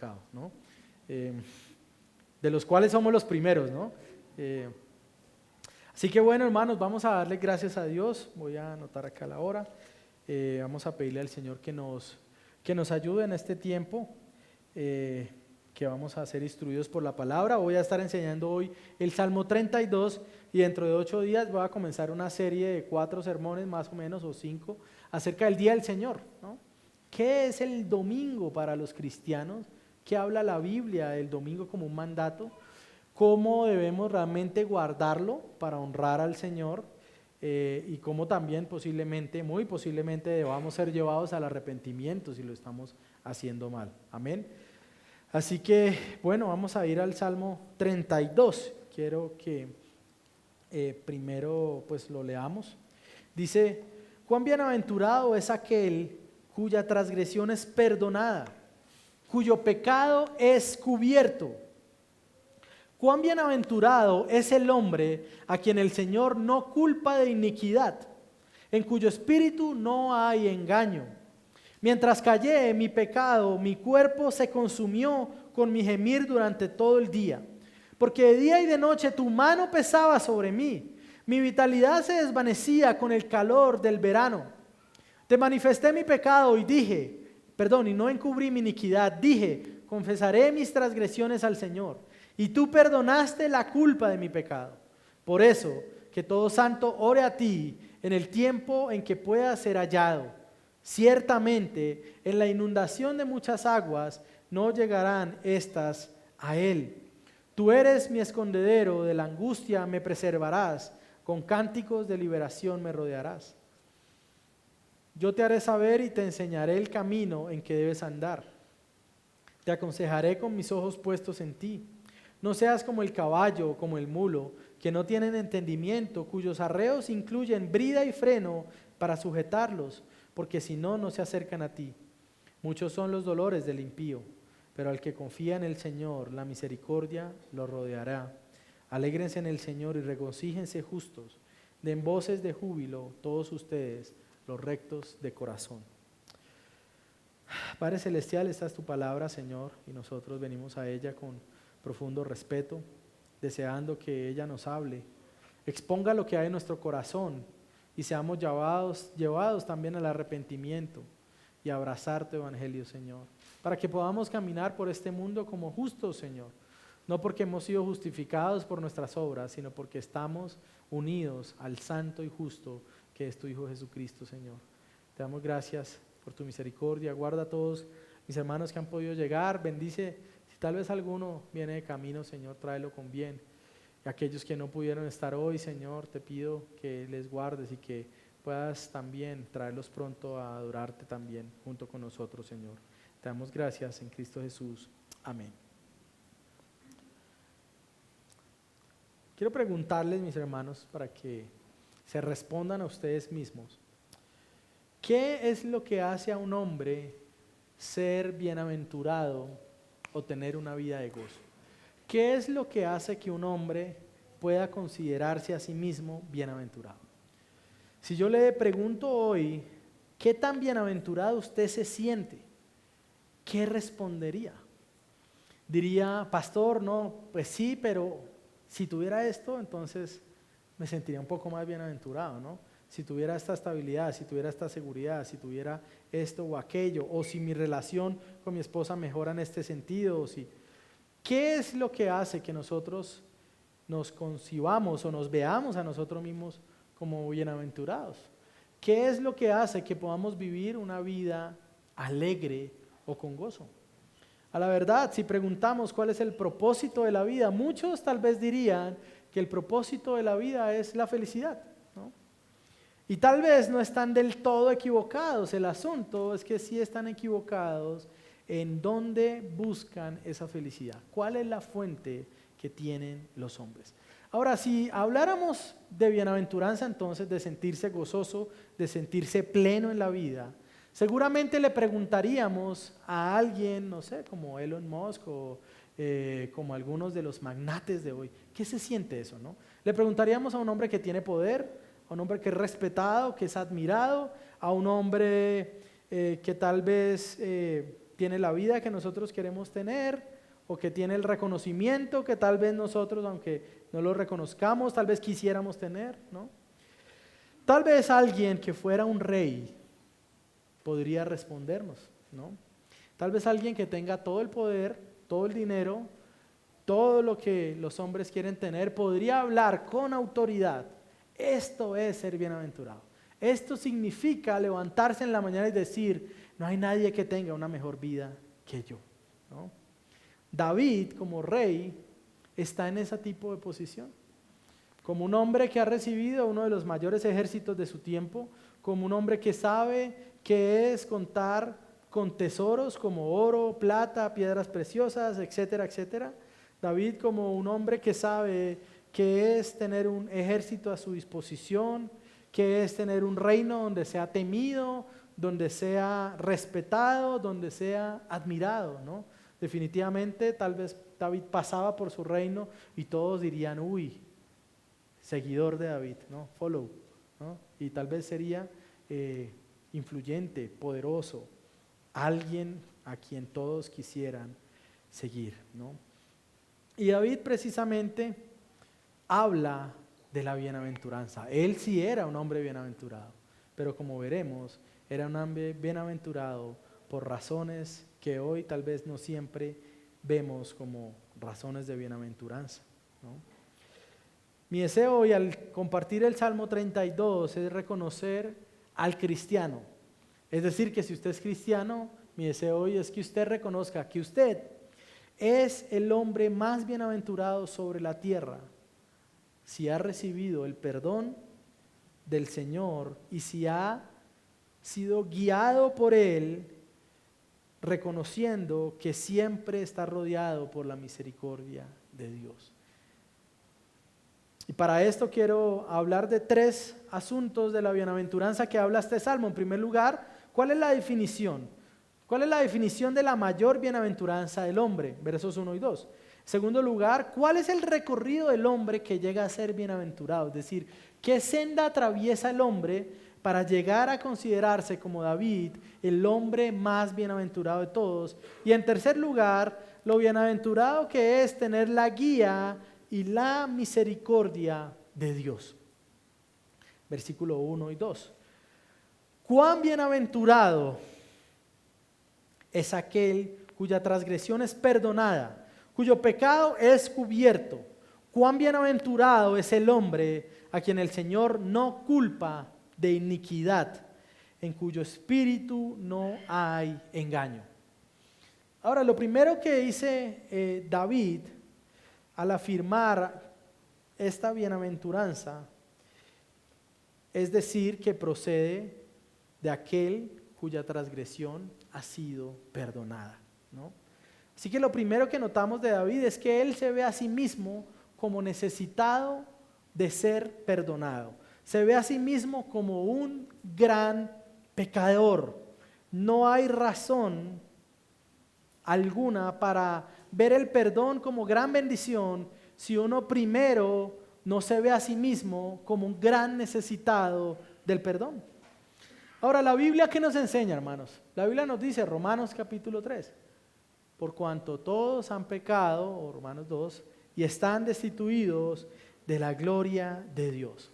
pecado, ¿no? De los cuales somos los primeros, ¿no? Así que bueno, hermanos, vamos a darle gracias a Dios. Voy a anotar acá la hora. Vamos a pedirle al Señor que nos ayude en este tiempo, que vamos a ser instruidos por la palabra. Voy a estar enseñando hoy el Salmo 32 y dentro de 8 días voy a comenzar una serie de 4 sermones más o menos, o 5, acerca del Día del Señor, ¿no? ¿Qué es el domingo para los cristianos? ¿Qué habla la Biblia del domingo como un mandato? ¿Cómo debemos realmente guardarlo para honrar al Señor? Y cómo también posiblemente, muy posiblemente, debamos ser llevados al arrepentimiento si lo estamos haciendo mal. Amén. Así que, bueno, vamos a ir al Salmo 32. Quiero que primero pues lo leamos. Dice: cuán bienaventurado es aquel cuya transgresión es perdonada, cuyo pecado es cubierto. Cuán bienaventurado es el hombre a quien el Señor no culpa de iniquidad, en cuyo espíritu no hay engaño. Mientras callé mi pecado, mi cuerpo se consumió con mi gemir durante todo el día, porque de día y de noche tu mano pesaba sobre mí. Mi vitalidad se desvanecía con el calor del verano. Te manifesté mi pecado y y no encubrí mi iniquidad. Dije: confesaré mis transgresiones al Señor, y tú perdonaste la culpa de mi pecado. Por eso, que todo santo ore a ti en el tiempo en que pueda ser hallado. Ciertamente, en la inundación de muchas aguas no llegarán estas a él. Tú eres mi escondedero, de la angustia me preservarás, con cánticos de liberación me rodearás. Yo te haré saber y te enseñaré el camino en que debes andar. Te aconsejaré con mis ojos puestos en ti. No seas como el caballo o como el mulo, que no tienen entendimiento, cuyos arreos incluyen brida y freno para sujetarlos, porque si no, no se acercan a ti. Muchos son los dolores del impío, pero al que confía en el Señor, la misericordia lo rodeará. Alégrense en el Señor y regocíjense justos. Den voces de júbilo todos ustedes, los rectos de corazón. Padre Celestial, esta es tu palabra, Señor, y nosotros venimos a ella con profundo respeto, deseando que ella nos hable, exponga lo que hay en nuestro corazón y seamos llevados también al arrepentimiento y a abrazar tu evangelio, Señor, para que podamos caminar por este mundo como justos, Señor, no porque hemos sido justificados por nuestras obras, sino porque estamos unidos al santo y justo que es tu Hijo Jesucristo, Señor. Te damos gracias por tu misericordia. Guarda a todos mis hermanos que han podido llegar, bendice. Si tal vez alguno viene de camino, Señor, tráelo con bien. Y aquellos que no pudieron estar hoy, Señor, te pido que les guardes y que puedas también traerlos pronto a adorarte también junto con nosotros, Señor. Te damos gracias en Cristo Jesús. Amén. Quiero preguntarles, mis hermanos, para que se respondan a ustedes mismos. ¿Qué es lo que hace a un hombre ser bienaventurado o tener una vida de gozo? ¿Qué es lo que hace que un hombre pueda considerarse a sí mismo bienaventurado? Si yo le pregunto hoy, ¿qué tan bienaventurado usted se siente? ¿Qué respondería? Diría: pastor, no, pues sí, pero si tuviera esto, entonces me sentiría un poco más bienaventurado, ¿no? Si tuviera esta estabilidad, si tuviera esta seguridad, si tuviera esto o aquello, o si mi relación con mi esposa mejora en este sentido, o si... ¿Qué es lo que hace que nosotros nos concibamos o nos veamos a nosotros mismos como bienaventurados? ¿Qué es lo que hace que podamos vivir una vida alegre o con gozo? A la verdad, si preguntamos cuál es el propósito de la vida, muchos tal vez dirían que el propósito de la vida es la felicidad, ¿no? Y tal vez no están del todo equivocados. El asunto es que sí están equivocados en dónde buscan esa felicidad. ¿Cuál es la fuente que tienen los hombres? Ahora, si habláramos de bienaventuranza, entonces de sentirse gozoso, de sentirse pleno en la vida, seguramente le preguntaríamos a alguien, no sé, como Elon Musk o como algunos de los magnates de hoy, ¿qué se siente eso, no? Le preguntaríamos a un hombre que tiene poder, a un hombre que es respetado, que es admirado, a un hombre que tal vez tiene la vida que nosotros queremos tener, o que tiene el reconocimiento que tal vez nosotros, aunque no lo reconozcamos, tal vez quisiéramos tener, ¿no? Tal vez alguien que fuera un rey podría respondernos, ¿no? Tal vez alguien que tenga todo el poder, todo el dinero, todo lo que los hombres quieren tener, podría hablar con autoridad. Esto es ser bienaventurado. Esto significa levantarse en la mañana y decir, no hay nadie que tenga una mejor vida que yo, ¿no? David, como rey, está en ese tipo de posición. Como un hombre que ha recibido uno de los mayores ejércitos de su tiempo, como un hombre que sabe qué es contar con tesoros como oro, plata, piedras preciosas, etcétera, etcétera. David, como un hombre que sabe qué es tener un ejército a su disposición, qué es tener un reino donde sea temido, donde sea respetado, donde sea admirado, ¿no? Definitivamente, tal vez David pasaba por su reino y todos dirían, uy, seguidor de David, ¿no? Follow, ¿no? Y tal vez sería influyente, poderoso, alguien a quien todos quisieran seguir, ¿no? Y David precisamente habla de la bienaventuranza. Él sí era un hombre bienaventurado, pero como veremos, era un hombre bienaventurado por razones que hoy tal vez no siempre vemos como razones de bienaventuranza, ¿no? Mi deseo hoy al compartir el Salmo 32 es reconocer al cristiano. Es decir, que si usted es cristiano, mi deseo hoy es que usted reconozca que usted es el hombre más bienaventurado sobre la tierra si ha recibido el perdón del Señor y si ha sido guiado por Él, reconociendo que siempre está rodeado por la misericordia de Dios. Y para esto quiero hablar de 3 asuntos de la bienaventuranza que habla este salmo. En primer lugar, ¿cuál es la definición? ¿Cuál es la definición de la mayor bienaventuranza del hombre? Versos 1 y 2. En segundo lugar, ¿cuál es el recorrido del hombre que llega a ser bienaventurado? Es decir, ¿qué senda atraviesa el hombre para llegar a considerarse como David el hombre más bienaventurado de todos? Y en tercer lugar, lo bienaventurado que es tener la guía y la misericordia de Dios. Versículo 1 y 2. Cuán bienaventurado es aquel cuya transgresión es perdonada, cuyo pecado es cubierto. Cuán bienaventurado es el hombre a quien el Señor no culpa de iniquidad, en cuyo espíritu no hay engaño. Ahora, lo primero que dice David al afirmar esta bienaventuranza es decir que procede de aquel cuya transgresión ha sido perdonada, ¿no? Así que lo primero que notamos de David es que él se ve a sí mismo como necesitado de ser perdonado. Se ve a sí mismo como un gran pecador. No hay razón alguna para ver el perdón como gran bendición si uno primero no se ve a sí mismo como un gran necesitado del perdón. Ahora, la Biblia, ¿qué nos enseña, hermanos? La Biblia nos dice, Romanos capítulo 3, por cuanto todos han pecado, o Romanos 2, y están destituidos de la gloria de Dios.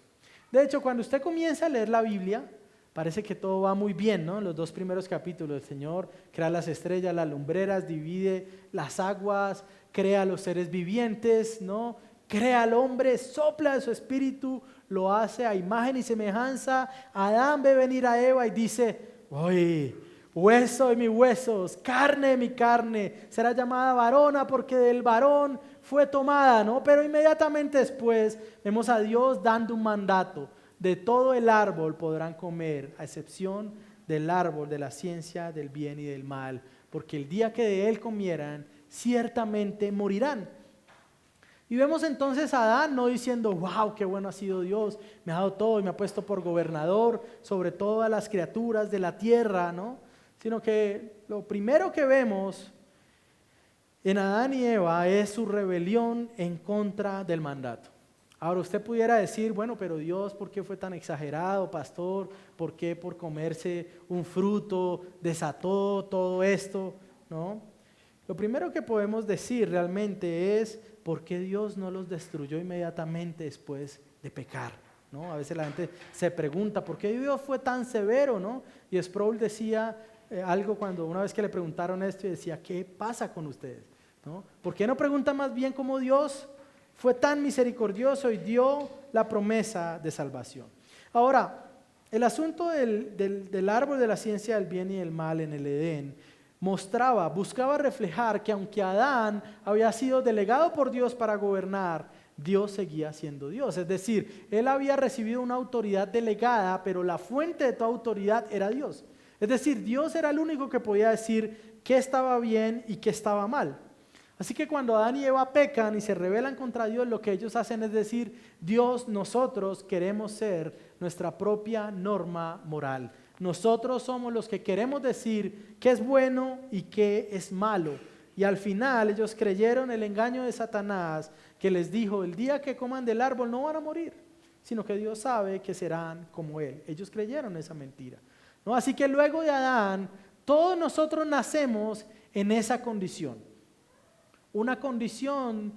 De hecho, cuando usted comienza a leer la Biblia, parece que todo va muy bien, ¿no? En los 2 primeros capítulos, el Señor crea las estrellas, las lumbreras, divide las aguas, crea los seres vivientes, ¿no? Crea al hombre, sopla de su espíritu, lo hace a imagen y semejanza. Adán ve venir a Eva y dice, oye, hueso de mis huesos, carne de mi carne, será llamada varona porque del varón fue tomada, ¿no? Pero inmediatamente después vemos a Dios dando un mandato. De todo el árbol podrán comer, a excepción del árbol de la ciencia del bien y del mal, porque el día que de él comieran, ciertamente morirán. Y vemos entonces a Adán no diciendo, wow, qué bueno ha sido Dios, me ha dado todo y me ha puesto por gobernador sobre todas las criaturas de la tierra, ¿no? Sino que lo primero que vemos en Adán y Eva es su rebelión en contra del mandato. Ahora usted pudiera decir, bueno, pero Dios, ¿por qué fue tan exagerado, pastor? ¿Por qué por comerse un fruto desató todo esto? ¿no? Lo primero que podemos decir realmente es por qué Dios no los destruyó inmediatamente después de pecar, ¿no? A veces la gente se pregunta por qué Dios fue tan severo, ¿no? Y Sproul decía algo cuando una vez que le preguntaron esto y decía, ¿qué pasa con ustedes? ¿No? ¿Por qué no preguntan más bien cómo Dios fue tan misericordioso y dio la promesa de salvación? Ahora, el asunto del árbol de la ciencia del bien y del mal en el Edén buscaba reflejar que aunque Adán había sido delegado por Dios para gobernar, Dios seguía siendo Dios. Es decir, él había recibido una autoridad delegada, pero la fuente de toda autoridad era Dios. Es decir, Dios era el único que podía decir qué estaba bien y qué estaba mal. Así que cuando Adán y Eva pecan y se rebelan contra Dios, lo que ellos hacen es decir, Dios, nosotros queremos ser nuestra propia norma moral. Nosotros somos los que queremos decir qué es bueno y qué es malo. Y al final ellos creyeron el engaño de Satanás que les dijo, el día que coman del árbol no van a morir, sino que Dios sabe que serán como Él. Ellos creyeron esa mentira, ¿no? Así que luego de Adán, todos nosotros nacemos en esa condición. Una condición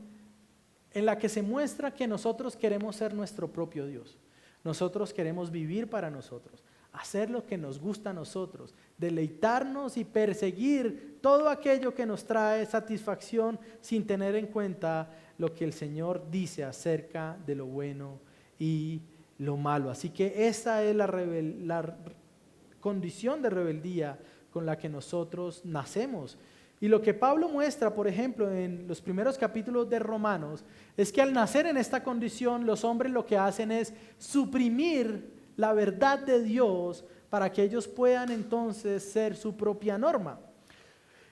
en la que se muestra que nosotros queremos ser nuestro propio Dios. Nosotros queremos vivir para nosotros, hacer lo que nos gusta a nosotros, deleitarnos y perseguir todo aquello que nos trae satisfacción sin tener en cuenta lo que el Señor dice acerca de lo bueno y lo malo. Así que esa es la condición de rebeldía con la que nosotros nacemos. Y lo que Pablo muestra, por ejemplo, en los primeros capítulos de Romanos, es que al nacer en esta condición, los hombres lo que hacen es suprimir la verdad de Dios para que ellos puedan entonces ser su propia norma.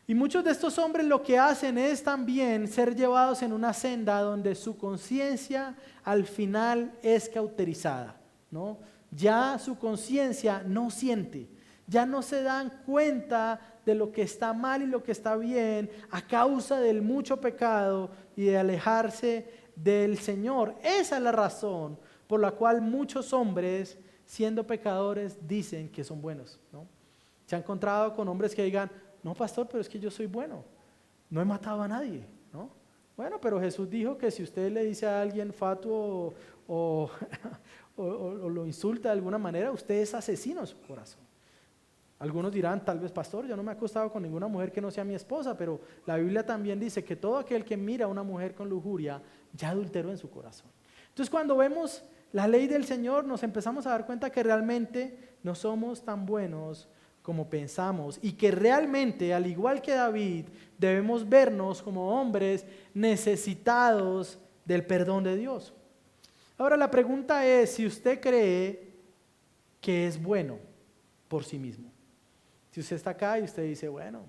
Y muchos de estos hombres lo que hacen es también ser llevados en una senda donde su conciencia al final es cauterizada, ¿no? Ya su conciencia no siente, ya no se dan cuenta de lo que está mal y lo que está bien a causa del mucho pecado y de alejarse del Señor. Esa es la razón por la cual muchos hombres, siendo pecadores, dicen que son buenos, ¿no? Se ha encontrado con hombres que digan, no, pastor, pero es que yo soy bueno, no he matado a nadie, ¿no? Bueno, pero Jesús dijo que si usted le dice a alguien fatuo o lo insulta de alguna manera, usted es asesino en su corazón. Algunos dirán, tal vez, pastor, yo no me he acostado con ninguna mujer que no sea mi esposa, pero la Biblia también dice que todo aquel que mira a una mujer con lujuria, ya adulteró en su corazón. Entonces, cuando vemos la ley del Señor, nos empezamos a dar cuenta que realmente no somos tan buenos como pensamos y que realmente, al igual que David, debemos vernos como hombres necesitados del perdón de Dios. Ahora, la pregunta es si usted cree que es bueno por sí mismo. Si usted está acá y usted dice, bueno,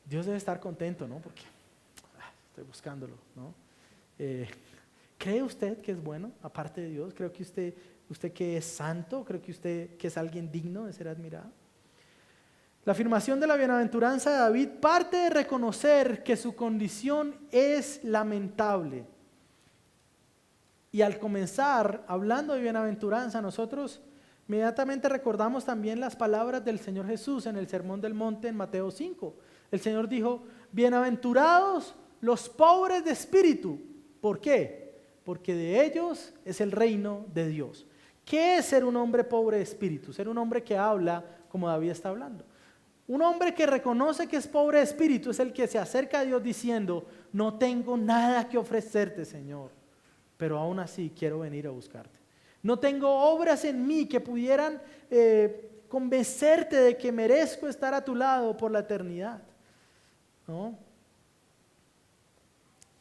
Dios debe estar contento, ¿no? Porque estoy buscándolo, ¿no? ¿Cree usted que es bueno, aparte de Dios? ¿Cree que usted que es santo? ¿Cree que usted que es alguien digno de ser admirado? La afirmación de la bienaventuranza de David parte de reconocer que su condición es lamentable. Y al comenzar hablando de bienaventuranza, nosotros inmediatamente recordamos también las palabras del Señor Jesús en el Sermón del Monte en Mateo 5. El Señor dijo, bienaventurados los pobres de espíritu. ¿Por qué? Porque de ellos es el reino de Dios. ¿Qué es ser un hombre pobre de espíritu? Ser un hombre que habla como David está hablando. Un hombre que reconoce que es pobre de espíritu es el que se acerca a Dios diciendo, no tengo nada que ofrecerte, Señor, pero aún así quiero venir a buscarte. No tengo obras en mí que pudieran convencerte de que merezco estar a tu lado por la eternidad, ¿no?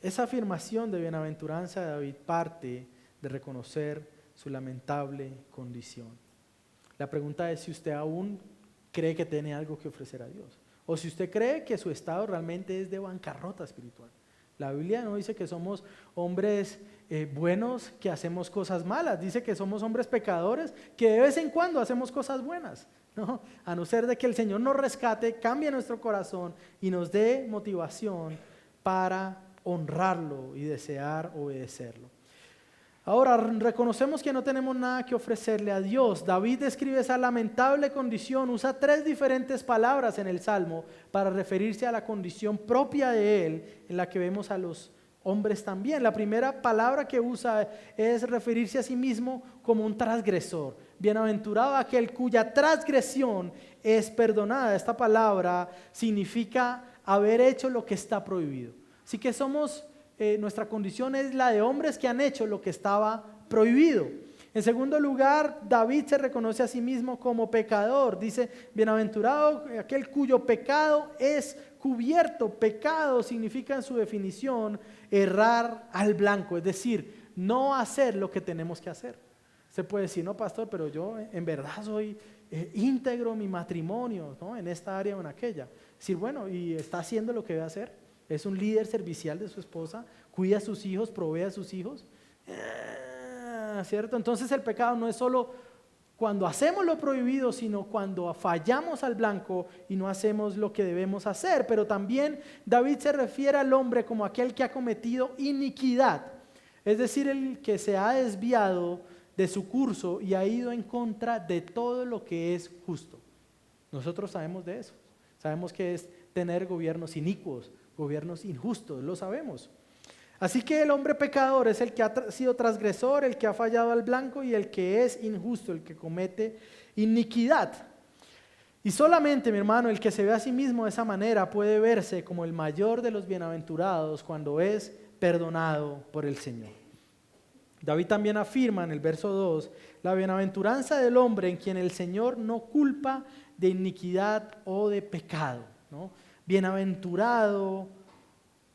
Esa afirmación de bienaventuranza de David parte de reconocer su lamentable condición. La pregunta es si usted aún cree que tiene algo que ofrecer a Dios, o si usted cree que su estado realmente es de bancarrota espiritual. La Biblia no dice que somos hombres buenos que hacemos cosas malas, dice que somos hombres pecadores que de vez en cuando hacemos cosas buenas, ¿no? A no ser de que el Señor nos rescate, cambie nuestro corazón y nos dé motivación para honrarlo y desear obedecerlo. Ahora, reconocemos que no tenemos nada que ofrecerle a Dios. David describe esa lamentable condición, usa 3 diferentes palabras en el Salmo para referirse a la condición propia de él, en la que vemos a los hombres también. La primera palabra que usa es referirse a sí mismo como un transgresor. Bienaventurado aquel cuya transgresión es perdonada. Esta palabra significa haber hecho lo que está prohibido. Así que nuestra condición es la de hombres que han hecho lo que estaba prohibido. En segundo lugar, David se reconoce a sí mismo como pecador. Dice, bienaventurado aquel cuyo pecado es cubierto. Pecado significa en su definición errar al blanco, es decir, no hacer lo que tenemos que hacer. Se puede decir, no, pastor, pero yo en verdad soy íntegro en mi matrimonio, ¿no? En esta área o en aquella. Decir, bueno, y está haciendo lo que debe hacer. Es un líder servicial de su esposa, cuida a sus hijos, provee a sus hijos. ¿Cierto? Entonces el pecado no es solo cuando hacemos lo prohibido, sino cuando fallamos al blanco y no hacemos lo que debemos hacer. Pero también David se refiere al hombre como aquel que ha cometido iniquidad, es decir, el que se ha desviado de su curso y ha ido en contra de todo lo que es justo. Nosotros sabemos de eso, sabemos que es tener gobiernos inicuos, gobiernos injustos, lo sabemos. Así que el hombre pecador es el que ha sido transgresor, el que ha fallado al blanco y el que es injusto, el que comete iniquidad. Y solamente, mi hermano, el que se ve a sí mismo de esa manera puede verse como el mayor de los bienaventurados cuando es perdonado por el Señor. David también afirma en el verso 2, la bienaventuranza del hombre en quien el Señor no culpa de iniquidad o de pecado, ¿no? Bienaventurado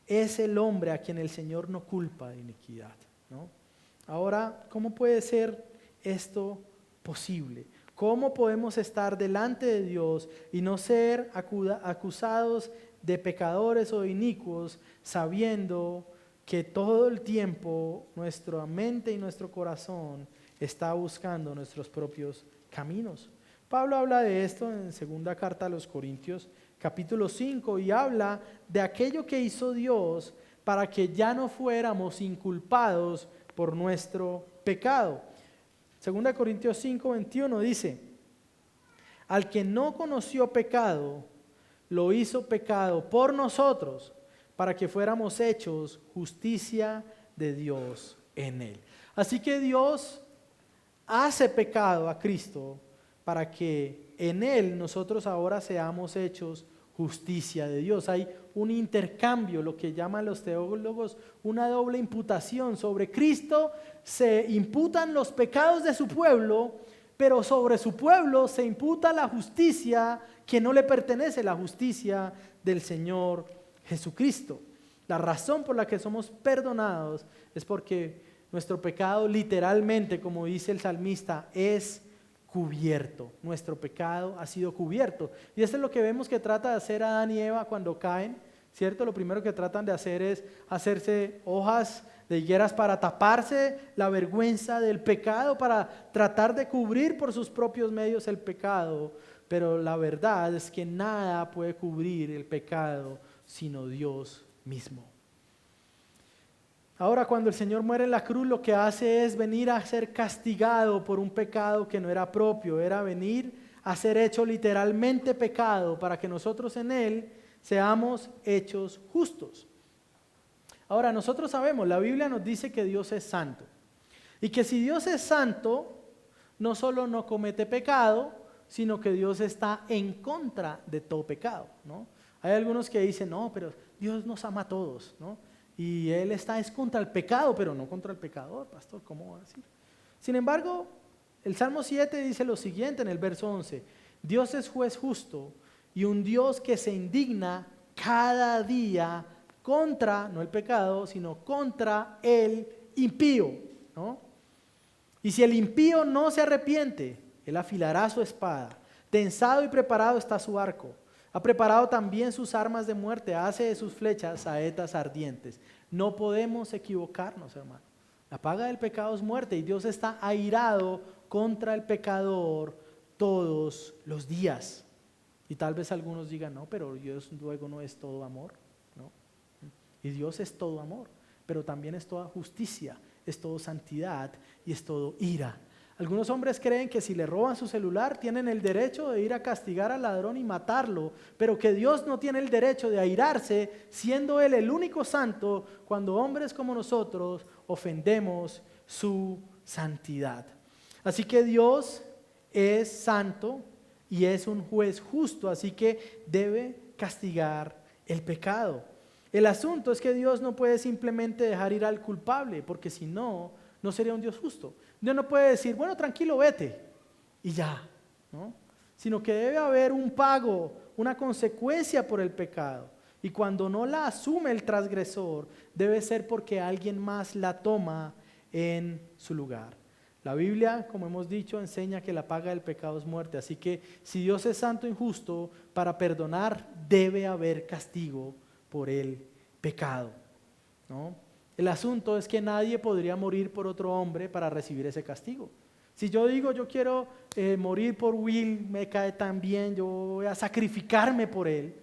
es el hombre a quien el Señor no culpa de iniquidad, ¿no? Ahora, ¿cómo puede ser esto posible? ¿Cómo podemos estar delante de Dios y no ser acusados de pecadores o de inicuos, sabiendo que todo el tiempo nuestra mente y nuestro corazón está buscando nuestros propios caminos? Pablo habla de esto en segunda carta a los Corintios, capítulo 5, y habla de aquello que hizo Dios para que ya no fuéramos inculpados por nuestro pecado. 2 Corintios 5, 21 dice, al que no conoció pecado, lo hizo pecado por nosotros, para que fuéramos hechos justicia de Dios en él. Así que Dios hace pecado a Cristo para que en él nosotros ahora seamos hechos justicia de Dios. Hay un intercambio, lo que llaman los teólogos una doble imputación. Sobre Cristo se imputan los pecados de su pueblo, pero sobre su pueblo se imputa la justicia que no le pertenece, la justicia del Señor Jesucristo. La razón por la que somos perdonados es porque nuestro pecado literalmente, como dice el salmista, es cubierto. Nuestro pecado ha sido cubierto. Y esto es lo que vemos que trata de hacer Adán y Eva cuando caen, ¿cierto? Lo primero que tratan de hacer es hacerse hojas de higueras para taparse la vergüenza del pecado, para tratar de cubrir por sus propios medios el pecado. Pero la verdad es que nada puede cubrir el pecado sino Dios mismo. Ahora, cuando el Señor muere en la cruz, lo que hace es venir a ser castigado por un pecado que no era propio, era venir a ser hecho literalmente pecado para que nosotros en Él seamos hechos justos. Ahora, nosotros sabemos, la Biblia nos dice que Dios es santo y que si Dios es santo, no solo no comete pecado, sino que Dios está en contra de todo pecado, ¿no? Hay algunos que dicen, no, pero Dios nos ama a todos, ¿no? Y Él es contra el pecado, pero no contra el pecador, pastor, ¿cómo va a decir? Sin embargo, el Salmo 7 dice lo siguiente en el verso 11, Dios es juez justo y un Dios que se indigna cada día contra, no el pecado, sino contra el impío, ¿no? Y si el impío no se arrepiente, Él afilará su espada, tensado y preparado está su arco. Ha preparado también sus armas de muerte, hace de sus flechas saetas ardientes. No podemos equivocarnos, hermano. La paga del pecado es muerte y Dios está airado contra el pecador todos los días. Y tal vez algunos digan, no, pero Dios luego no es todo amor, ¿no? Y Dios es todo amor, pero también es toda justicia. es todo santidad y es todo ira. Algunos hombres creen que si le roban su celular tienen el derecho de ir a castigar al ladrón y matarlo, pero que Dios no tiene el derecho de airarse, siendo Él el único santo, cuando hombres como nosotros ofendemos su santidad. Así que Dios es santo y es un juez justo, así que debe castigar el pecado. El asunto es que Dios no puede simplemente dejar ir al culpable, porque si no, no sería un Dios justo. Dios no puede decir, bueno, tranquilo, vete, y ya, ¿no? Sino que debe haber un pago, una consecuencia por el pecado. Y cuando no la asume el transgresor, debe ser porque alguien más la toma en su lugar. La Biblia, como hemos dicho, enseña que la paga del pecado es muerte. Así que si Dios es santo e injusto, para perdonar debe haber castigo por el pecado, ¿no? El asunto es que nadie podría morir por otro hombre para recibir ese castigo. Si yo digo, yo quiero morir por Will, me cae tan bien, yo voy a sacrificarme por él,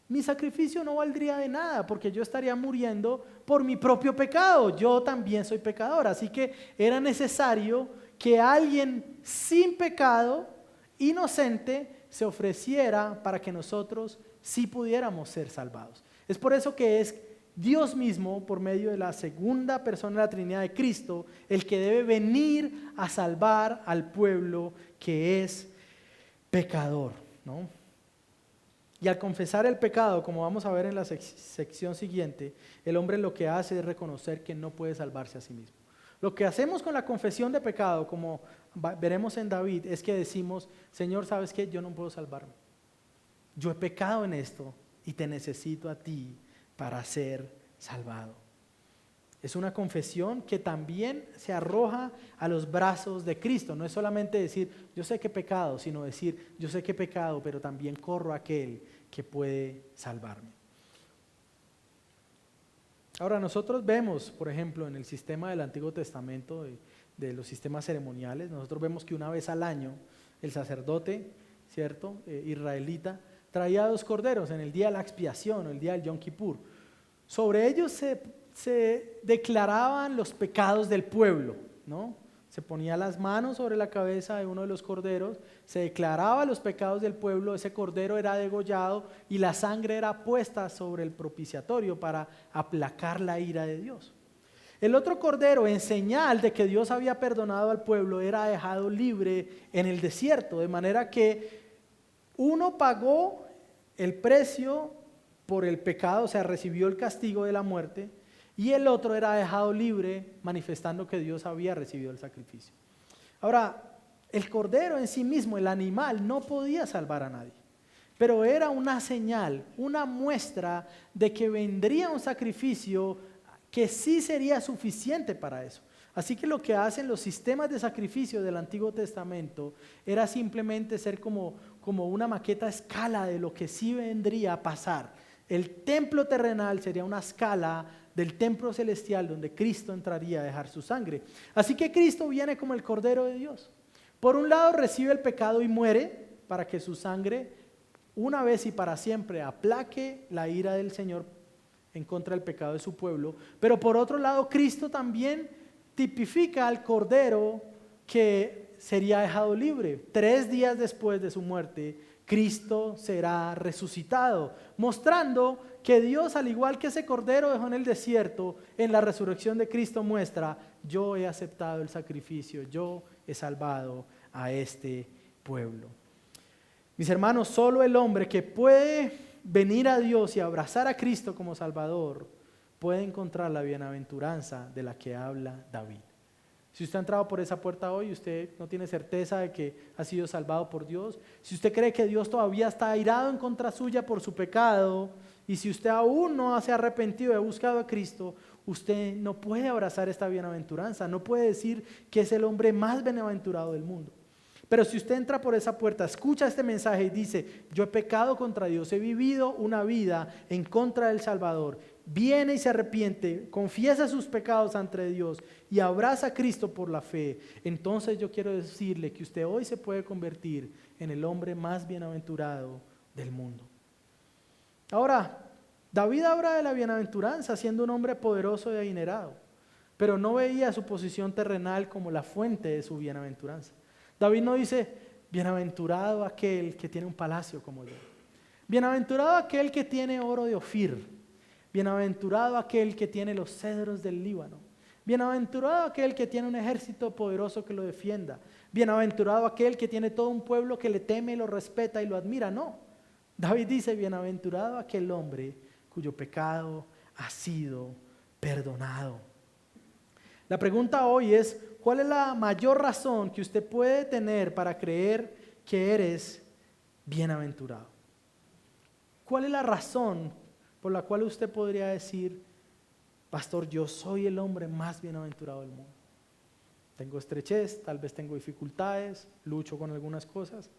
mi sacrificio no valdría de nada porque yo estaría muriendo por mi propio pecado. Yo también soy pecador, así que era necesario que alguien sin pecado, inocente, se ofreciera para que nosotros sí pudiéramos ser salvados. Es por eso que es Dios mismo, por medio de la segunda persona de la Trinidad de Cristo, el que debe venir a salvar al pueblo que es pecador, ¿no? Y al confesar el pecado, como vamos a ver en la sección siguiente, el hombre lo que hace es reconocer que no puede salvarse a sí mismo. Lo que hacemos con la confesión de pecado, como veremos en David, es que decimos, Señor, ¿sabes qué? Yo no puedo salvarme. Yo he pecado en esto y te necesito a ti para ser salvado. Es una confesión que también se arroja a los brazos de Cristo. No es solamente decir, yo sé que he pecado, sino decir, yo sé que he pecado, pero también corro a aquel que puede salvarme. Ahora nosotros vemos, por ejemplo, en el sistema del Antiguo Testamento, de los sistemas ceremoniales, nosotros vemos que una vez al año el sacerdote, ¿cierto?, israelita, traía 2 corderos en el día de la expiación o el día del Yom Kippur. Sobre ellos se declaraban los pecados del pueblo, ¿no? Se ponía las manos sobre la cabeza de uno de los corderos, se declaraba los pecados del pueblo, ese cordero era degollado y la sangre era puesta sobre el propiciatorio para aplacar la ira de Dios. El otro cordero, en señal de que Dios había perdonado al pueblo, era dejado libre en el desierto, de manera que uno pagó el precio por el pecado, o sea, recibió el castigo de la muerte, y el otro era dejado libre, manifestando que Dios había recibido el sacrificio. Ahora, el cordero en sí mismo, el animal, no podía salvar a nadie, pero era una señal, una muestra de que vendría un sacrificio que sí sería suficiente para eso. Así que lo que hacen los sistemas de sacrificio del Antiguo Testamento era simplemente ser como una maqueta a escala de lo que sí vendría a pasar. El templo terrenal sería una escala del templo celestial donde Cristo entraría a dejar su sangre. Así que Cristo viene como el Cordero de Dios. Por un lado recibe el pecado y muere para que su sangre, una vez y para siempre, aplaque la ira del Señor en contra del pecado de su pueblo. Pero por otro lado, Cristo también tipifica al Cordero que sería dejado libre. 3 días después de su muerte, Cristo será resucitado, mostrando que Dios, al igual que ese cordero dejó en el desierto, en la resurrección de Cristo muestra, yo he aceptado el sacrificio, yo he salvado a este pueblo. Mis hermanos, solo el hombre que puede venir a Dios y abrazar a Cristo como Salvador puede encontrar la bienaventuranza de la que habla David. Si usted ha entrado por esa puerta hoy y usted no tiene certeza de que ha sido salvado por Dios, si usted cree que Dios todavía está airado en contra suya por su pecado, y si usted aún no se ha arrepentido y ha buscado a Cristo, usted no puede abrazar esta bienaventuranza, no puede decir que es el hombre más bienaventurado del mundo. Pero si usted entra por esa puerta, escucha este mensaje y dice, yo he pecado contra Dios, he vivido una vida en contra del Salvador, viene y se arrepiente, confiesa sus pecados ante Dios y abraza a Cristo por la fe, entonces yo quiero decirle que usted hoy se puede convertir en el hombre más bienaventurado del mundo. Ahora, David habla de la bienaventuranza siendo un hombre poderoso y adinerado, pero no veía su posición terrenal como la fuente de su bienaventuranza. David no dice, bienaventurado aquel que tiene un palacio como yo. Bienaventurado aquel que tiene oro de Ofir. Bienaventurado aquel que tiene los cedros del Líbano. Bienaventurado aquel que tiene un ejército poderoso que lo defienda. Bienaventurado aquel que tiene todo un pueblo que le teme, lo respeta y lo admira. No. David dice, bienaventurado aquel hombre cuyo pecado ha sido perdonado. La pregunta hoy es, ¿cuál es la mayor razón que usted puede tener para creer que eres bienaventurado? ¿Cuál es la razón por la cual usted podría decir, pastor, yo soy el hombre más bienaventurado del mundo? Tengo estrechez, tal vez tengo dificultades, lucho con algunas cosas,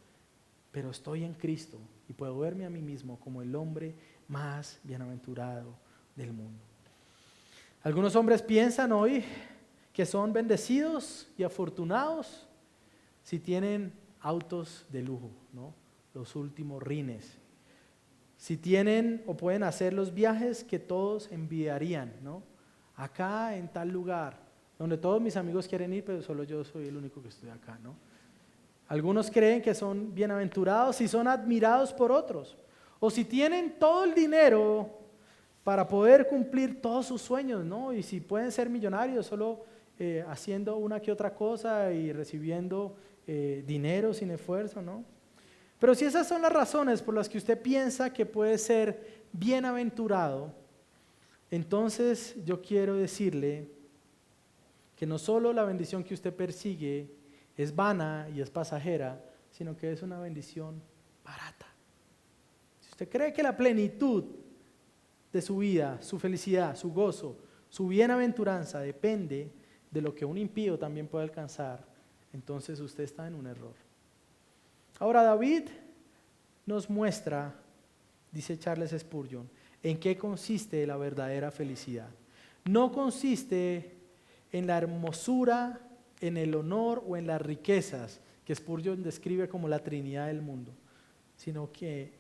pero estoy en Cristo y puedo verme a mí mismo como el hombre más bienaventurado del mundo. Algunos hombres piensan hoy que son bendecidos y afortunados si tienen autos de lujo, ¿no? Los últimos rines. Si tienen o pueden hacer los viajes que todos envidiarían, ¿no? Acá en tal lugar, donde todos mis amigos quieren ir, pero solo yo soy el único que estoy acá, ¿no? Algunos creen que son bienaventurados si son admirados por otros, o si tienen todo el dinero para poder cumplir todos sus sueños, ¿no? Y si pueden ser millonarios solo haciendo una que otra cosa y recibiendo dinero sin esfuerzo, ¿no? Pero si esas son las razones por las que usted piensa que puede ser bienaventurado, entonces yo quiero decirle que no solo la bendición que usted persigue es vana y es pasajera, sino que es una bendición barata. Si usted cree que la plenitud de su vida, su felicidad, su gozo, su bienaventuranza depende de lo que un impío también puede alcanzar, entonces usted está en un error. Ahora David nos muestra, dice Charles Spurgeon, en qué consiste la verdadera felicidad. No consiste en la hermosura, en el honor o en las riquezas que Spurgeon describe como la Trinidad del mundo, sino que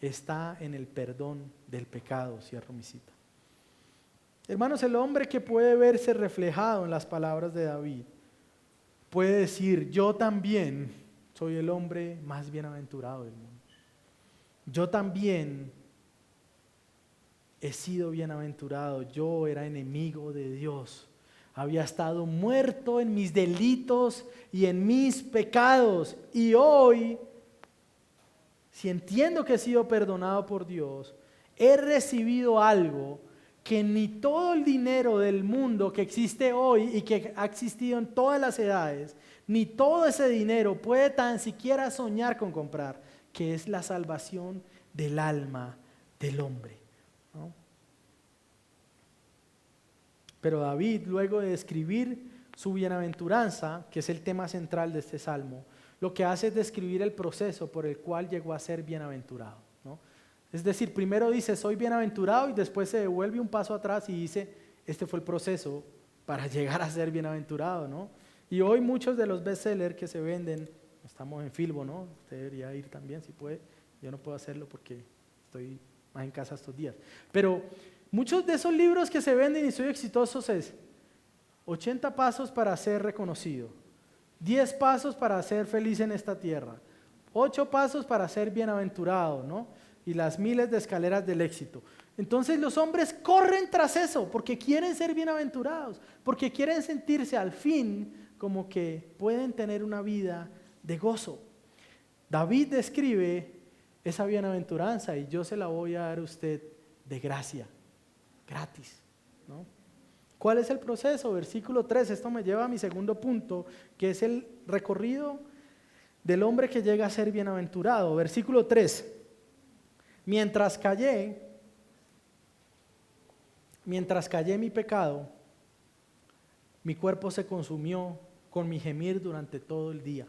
está en el perdón del pecado, cierro mi cita. Hermanos, el hombre que puede verse reflejado en las palabras de David puede decir, yo también soy el hombre más bienaventurado del mundo. Yo también he sido bienaventurado, yo era enemigo de Dios. Había estado muerto en mis delitos y en mis pecados. Y hoy, si entiendo que he sido perdonado por Dios, he recibido algo que ni todo el dinero del mundo que existe hoy y que ha existido en todas las edades, ni todo ese dinero puede tan siquiera soñar con comprar, que es la salvación del alma del hombre, ¿no? Pero David, luego de describir su bienaventuranza, que es el tema central de este salmo, lo que hace es describir el proceso por el cual llegó a ser bienaventurado, ¿no? Es decir, primero dice, soy bienaventurado, y después se devuelve un paso atrás y dice, este fue el proceso para llegar a ser bienaventurado, ¿no? Y hoy muchos de los bestsellers que se venden, estamos en Filbo, ¿no? Usted debería ir también si puede. Yo no puedo hacerlo porque estoy más en casa estos días. Pero muchos de esos libros que se venden y soy exitosos es 80 pasos para ser reconocido, 10 pasos para ser feliz en esta tierra, 8 pasos para ser bienaventurado, ¿no? Y las miles de escaleras del éxito. Entonces los hombres corren tras eso porque quieren ser bienaventurados, porque quieren sentirse al fin como que pueden tener una vida de gozo. David describe esa bienaventuranza y yo se la voy a dar a usted de gracia, gratis, ¿no? ¿Cuál es el proceso? Versículo 3, esto me lleva a mi segundo punto, que es el recorrido del hombre que llega a ser bienaventurado. Versículo 3, mientras callé mi pecado, mi cuerpo se consumió con mi gemir durante todo el día.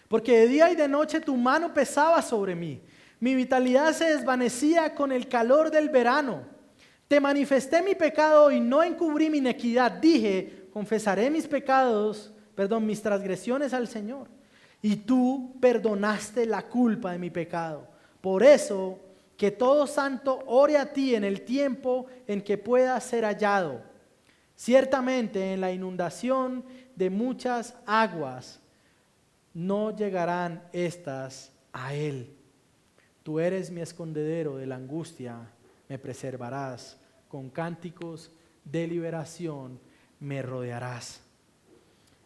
Porque de día y de noche tu mano pesaba sobre mí. Mi vitalidad se desvanecía con el calor del verano. Te manifesté mi pecado y no encubrí mi iniquidad. Dije, confesaré mis transgresiones al Señor. Y tú perdonaste la culpa de mi pecado. Por eso, que todo santo ore a ti en el tiempo en que pueda ser hallado. Ciertamente en la inundación de muchas aguas no llegarán estas a él. Tú eres mi escondedero de la angustia, me preservarás, con cánticos de liberación me rodearás.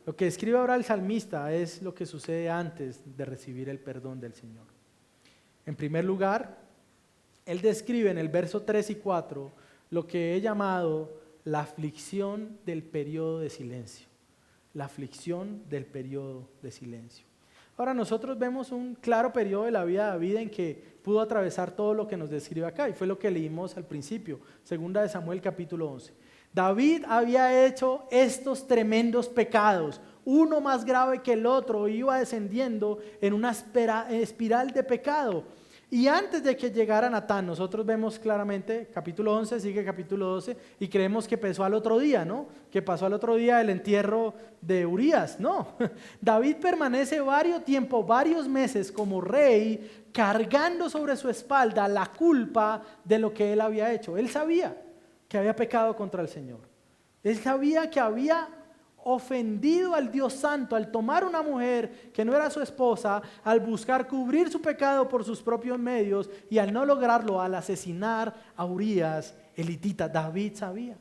Lo que escribe ahora el salmista es lo que sucede antes de recibir el perdón del Señor. En primer lugar, él describe en el verso 3 y 4 lo que he llamado la aflicción del periodo de silencio. La aflicción del periodo de silencio. Ahora nosotros vemos un claro periodo de la vida de David en que pudo atravesar todo lo que nos describe acá, y fue lo que leímos al principio, segunda de Samuel capítulo 11. David había hecho estos tremendos pecados, uno más grave que el otro, iba descendiendo en una espiral de pecado. Y antes de que llegara Natán, nosotros vemos claramente, capítulo 11 sigue capítulo 12, y creemos que pasó al otro día, ¿no? Que pasó al otro día el entierro de Urías. No, David permanece varios meses como rey, cargando sobre su espalda la culpa de lo que él había hecho. Él sabía que había pecado contra el Señor. Él sabía que había ofendido al Dios Santo al tomar una mujer que no era su esposa, al buscar cubrir su pecado por sus propios medios y al no lograrlo, al asesinar a Urías el hitita. David sabía.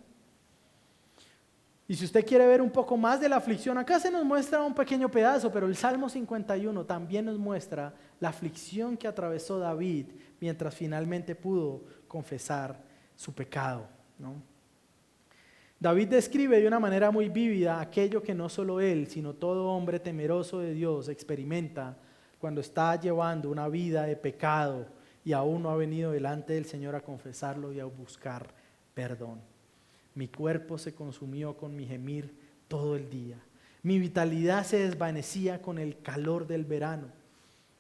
Y si usted quiere ver un poco más de la aflicción, acá se nos muestra un pequeño pedazo, pero el Salmo 51 también nos muestra la aflicción que atravesó David mientras finalmente pudo confesar su pecado, ¿no? David describe de una manera muy vívida aquello que no solo él, sino todo hombre temeroso de Dios experimenta cuando está llevando una vida de pecado y aún no ha venido delante del Señor a confesarlo y a buscar perdón. Mi cuerpo se consumió con mi gemir todo el día. Mi vitalidad se desvanecía con el calor del verano.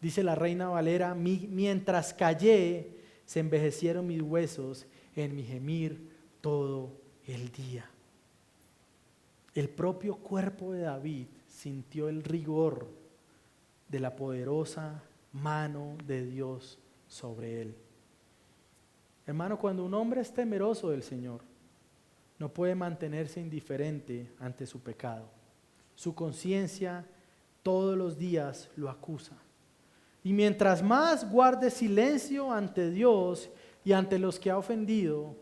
Dice la Reina Valera, mientras callé, se envejecieron mis huesos en mi gemir todo el día. El propio cuerpo de David sintió el rigor de la poderosa mano de Dios sobre él. Hermano, cuando un hombre es temeroso del Señor, no puede mantenerse indiferente ante su pecado. Su conciencia todos los días lo acusa. Y mientras más guarde silencio ante Dios y ante los que ha ofendido,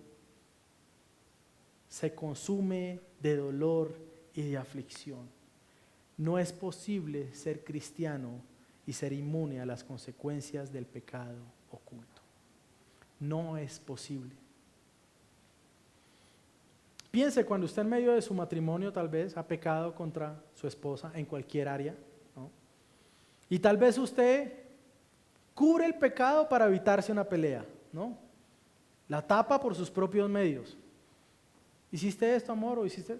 se consume de dolor y de aflicción. No es posible ser cristiano y ser inmune a las consecuencias del pecado oculto. No es posible. Piense cuando usted en medio de su matrimonio tal vez ha pecado contra su esposa en cualquier área, ¿no? Y tal vez usted cubre el pecado para evitarse una pelea, ¿no? La tapa por sus propios medios. ¿Hiciste esto, amor? ¿O hiciste?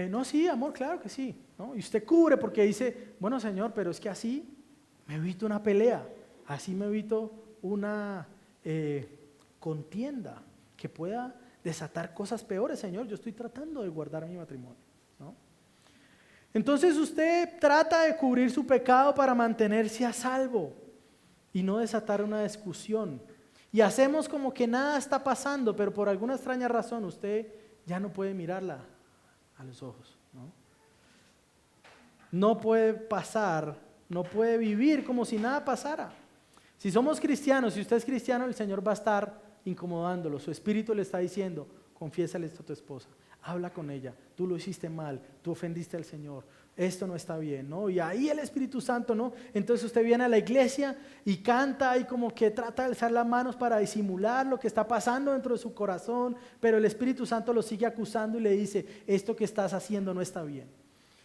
No, sí, amor, claro que sí, ¿no? Y usted cubre porque dice, bueno, Señor, pero es que así me evito una pelea, así me evito una contienda que pueda desatar cosas peores, Señor. Yo estoy tratando de guardar mi matrimonio, ¿no? Entonces usted trata de cubrir su pecado para mantenerse a salvo y no desatar una discusión. Y hacemos como que nada está pasando, pero por alguna extraña razón usted ya no puede mirarla a los ojos, ¿no? No puede pasar, no puede vivir como si nada pasara. Si somos cristianos, si usted es cristiano, el Señor va a estar incomodándolo. Su espíritu le está diciendo, confiésale esto a tu esposa, habla con ella, tú lo hiciste mal, tú ofendiste al Señor, esto no está bien, ¿no? Y ahí el Espíritu Santo, ¿no? Entonces usted viene a la iglesia y canta y como que trata de alzar las manos para disimular lo que está pasando dentro de su corazón, pero el Espíritu Santo lo sigue acusando y le dice, esto que estás haciendo no está bien.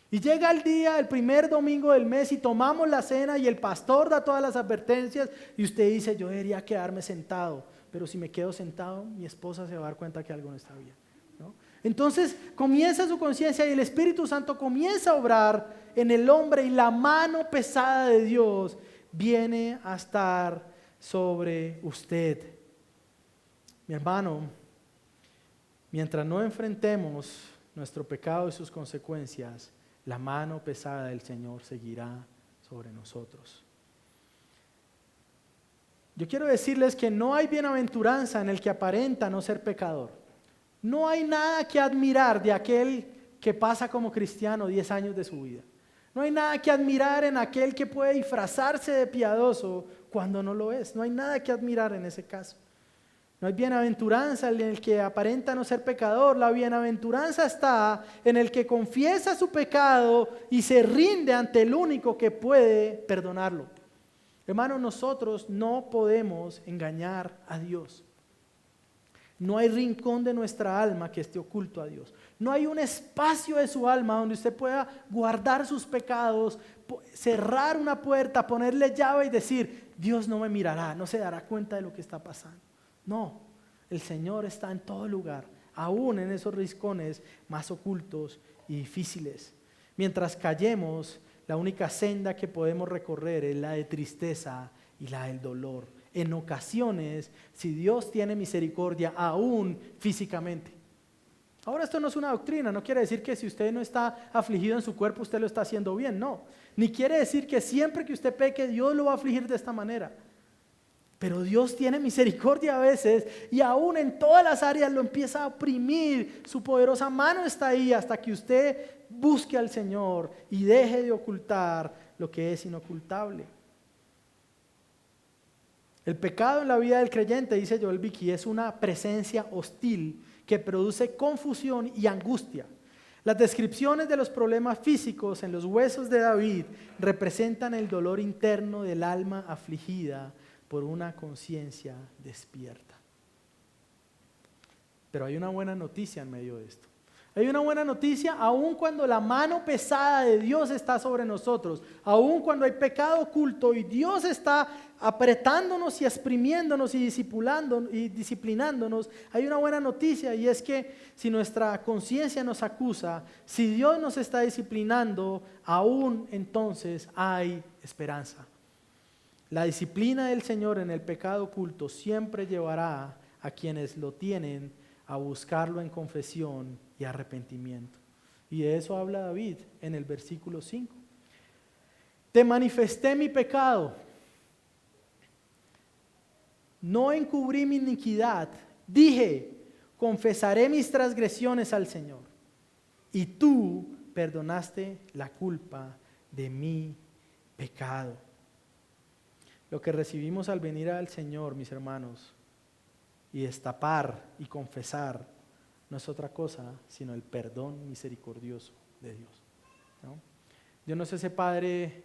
Y llega el día, el primer domingo del mes, y tomamos la cena y el pastor da todas las advertencias y usted dice, yo debería quedarme sentado, pero si me quedo sentado, mi esposa se va a dar cuenta que algo no está bien, ¿no? Entonces comienza su conciencia y el Espíritu Santo comienza a obrar en el hombre y la mano pesada de Dios viene a estar sobre usted. Mi hermano, mientras no enfrentemos nuestro pecado y sus consecuencias, la mano pesada del Señor seguirá sobre nosotros. Yo quiero decirles que no hay bienaventuranza en el que aparenta no ser pecador. No hay nada que admirar de aquel que pasa como cristiano 10 años de su vida. No hay nada que admirar en aquel que puede disfrazarse de piadoso cuando no lo es. No hay nada que admirar en ese caso. No hay bienaventuranza en el que aparenta no ser pecador. La bienaventuranza está en el que confiesa su pecado y se rinde ante el único que puede perdonarlo. Hermanos, nosotros no podemos engañar a Dios. No hay rincón de nuestra alma que esté oculto a Dios. No hay un espacio de su alma donde usted pueda guardar sus pecados, cerrar una puerta, ponerle llave y decir, Dios no me mirará, no se dará cuenta de lo que está pasando. No, el Señor está en todo lugar, aún en esos rincones más ocultos y difíciles. Mientras callemos, la única senda que podemos recorrer es la de tristeza y la del dolor. En ocasiones, si Dios tiene misericordia, aún físicamente. Ahora, esto no es una doctrina, no quiere decir que si usted no está afligido en su cuerpo, usted lo está haciendo bien, no. Ni quiere decir que siempre que usted peque, Dios lo va a afligir de esta manera. Pero Dios tiene misericordia a veces y aún en todas las áreas lo empieza a oprimir. Su poderosa mano está ahí hasta que usted busque al Señor y deje de ocultar lo que es inocultable. El pecado en la vida del creyente, dice Joel Beeke, es una presencia hostil que produce confusión y angustia. Las descripciones de los problemas físicos en los huesos de David representan el dolor interno del alma afligida por una conciencia despierta. Pero hay una buena noticia en medio de esto. Hay una buena noticia aun cuando la mano pesada de Dios está sobre nosotros, aun cuando hay pecado oculto y Dios está apretándonos y exprimiéndonos y disciplinándonos, hay una buena noticia y es que si nuestra conciencia nos acusa, si Dios nos está disciplinando, aún entonces hay esperanza. La disciplina del Señor en el pecado oculto siempre llevará a quienes lo tienen a buscarlo en confesión y arrepentimiento. Y de eso habla David en el versículo 5. Te manifesté mi pecado, no encubrí mi iniquidad, dije, confesaré mis transgresiones al Señor, y tú perdonaste la culpa de mi pecado. Lo que recibimos al venir al Señor, mis hermanos, y destapar y confesar, no es otra cosa sino el perdón misericordioso de Dios, ¿no? Yo no sé ese padre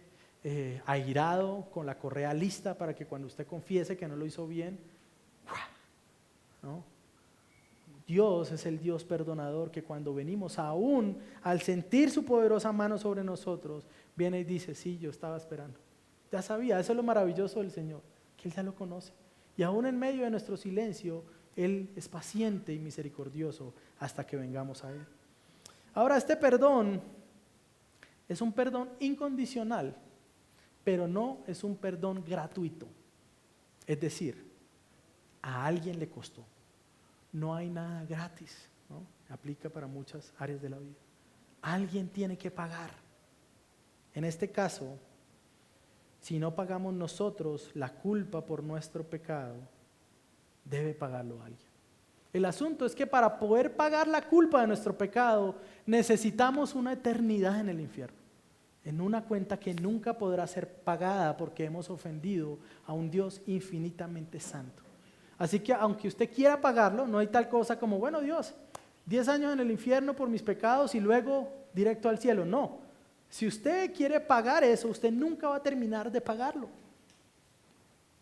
airado con la correa lista para que cuando usted confiese que no lo hizo bien, ¿no? Dios es el Dios perdonador que cuando venimos aún al sentir su poderosa mano sobre nosotros, viene y dice, sí, yo estaba esperando. Ya sabía, eso es lo maravilloso del Señor, que Él ya lo conoce. Y aún en medio de nuestro silencio, Él es paciente y misericordioso hasta que vengamos a Él. Ahora, este perdón es un perdón incondicional, pero no es un perdón gratuito. Es decir, a alguien le costó. No hay nada gratis, ¿no? Aplica para muchas áreas de la vida. Alguien tiene que pagar. En este caso, si no pagamos nosotros la culpa por nuestro pecado, debe pagarlo alguien. El asunto es que para poder pagar la culpa de nuestro pecado, necesitamos una eternidad en el infierno, en una cuenta que nunca podrá ser pagada porque hemos ofendido a un Dios infinitamente santo. Así que aunque usted quiera pagarlo, no hay tal cosa como, bueno, Dios, 10 años en el infierno por mis pecados y luego directo al cielo. No. Si usted quiere pagar eso, usted nunca va a terminar de pagarlo.